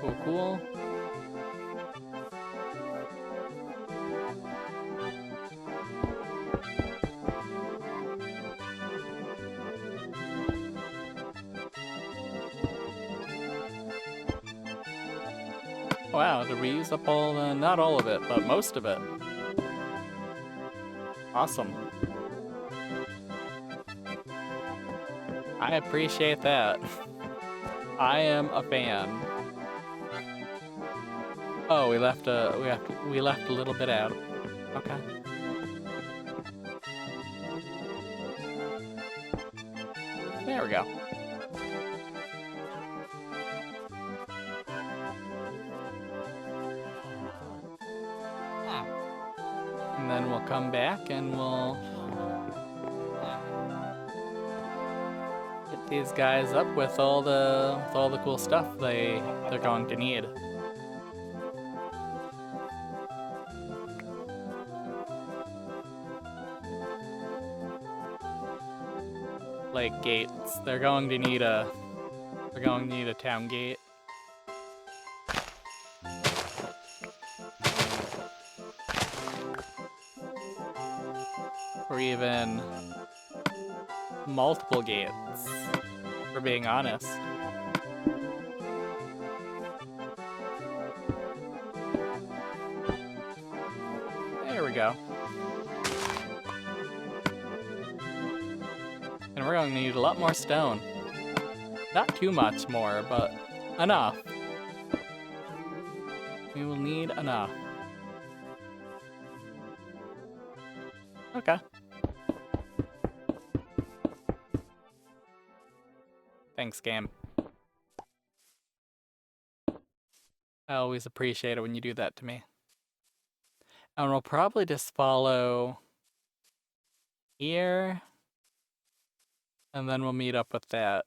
Cool, cool. Wow, did we use up all the... not all of it, but most of it. Awesome. I appreciate that. I am a fan. Oh, we left a little bit out. Okay. There we go. And then we'll come back and we'll get these guys up with all the cool stuff they're going to need. Like gates. They're going to need a town gate. Or even multiple gates, for being honest. There we go. And we're going to need a lot more stone. Not too much more, but enough. We will need enough. Okay. Thanks, game. I always appreciate it when you do that to me. And we'll probably just follow here. And then we'll meet up with that.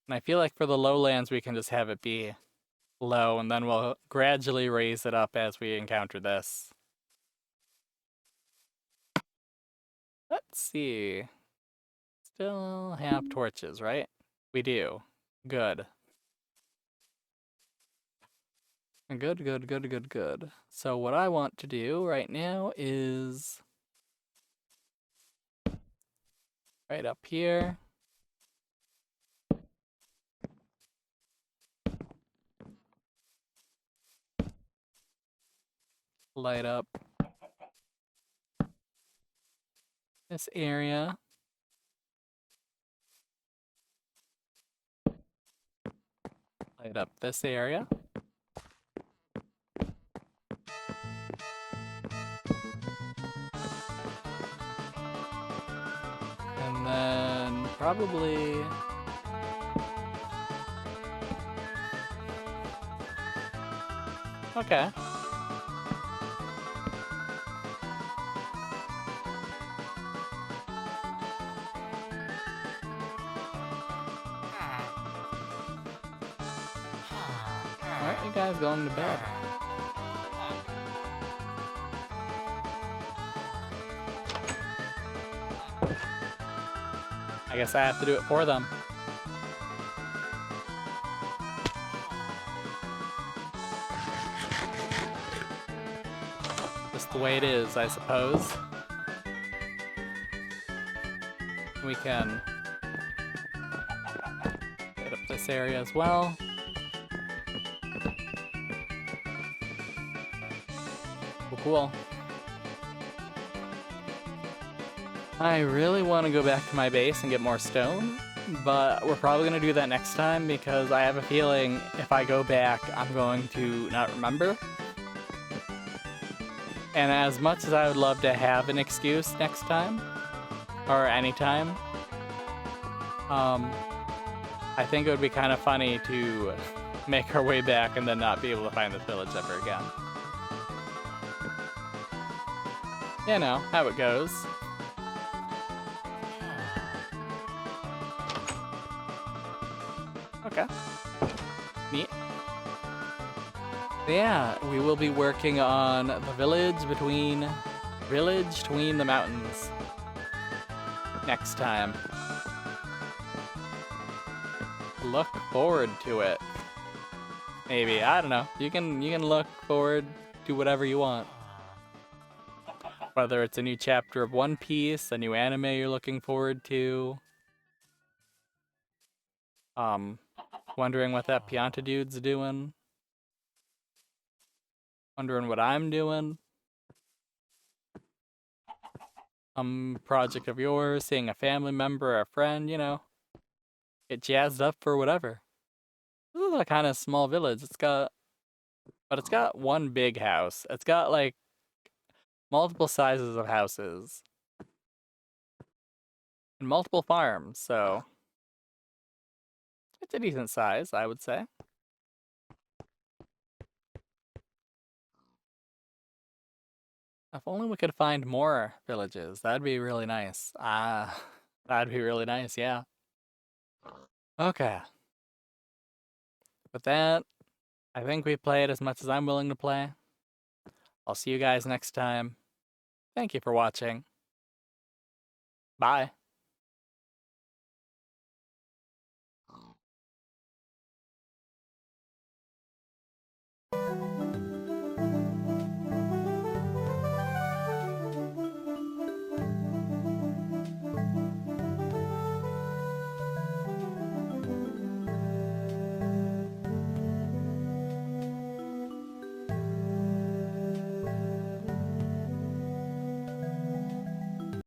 And I feel like for the lowlands, we can just have it be low, and then we'll gradually raise it up as we encounter this. Let's see. Still have torches, right? We do. Good. Good, good, good, good, good. So what I want to do right now is right up here. Light up this area. Light up this area. And then probably okay. Aren't you guys going to bed? I guess I have to do it for them. Just the way it is, I suppose. We can light up this area as well. Cool. I really want to go back to my base and get more stone, but we're probably going to do that next time because I have a feeling if I go back, I'm going to not remember. And as much as I would love to have an excuse next time, or anytime, I think it would be kind of funny to make our way back and then not be able to find this village ever again. You know how it goes. Okay. Neat. Yeah, we will be working on the village between the mountains next time. Look forward to it. Maybe, I don't know. You can look forward to whatever you want. Whether it's a new chapter of One Piece, a new anime you're looking forward to. Wondering what that Pianta dude's doing. Wondering what I'm doing. Project of yours, seeing a family member or a friend, you know. Get jazzed up for whatever. This is a kind of small village. It's got one big house. It's got like multiple sizes of houses. And multiple farms, so it's a decent size, I would say. If only we could find more villages. That'd be really nice. That'd be really nice, yeah. Okay. With that, I think we played as much as I'm willing to play. I'll see you guys next time. Thank you for watching. Bye.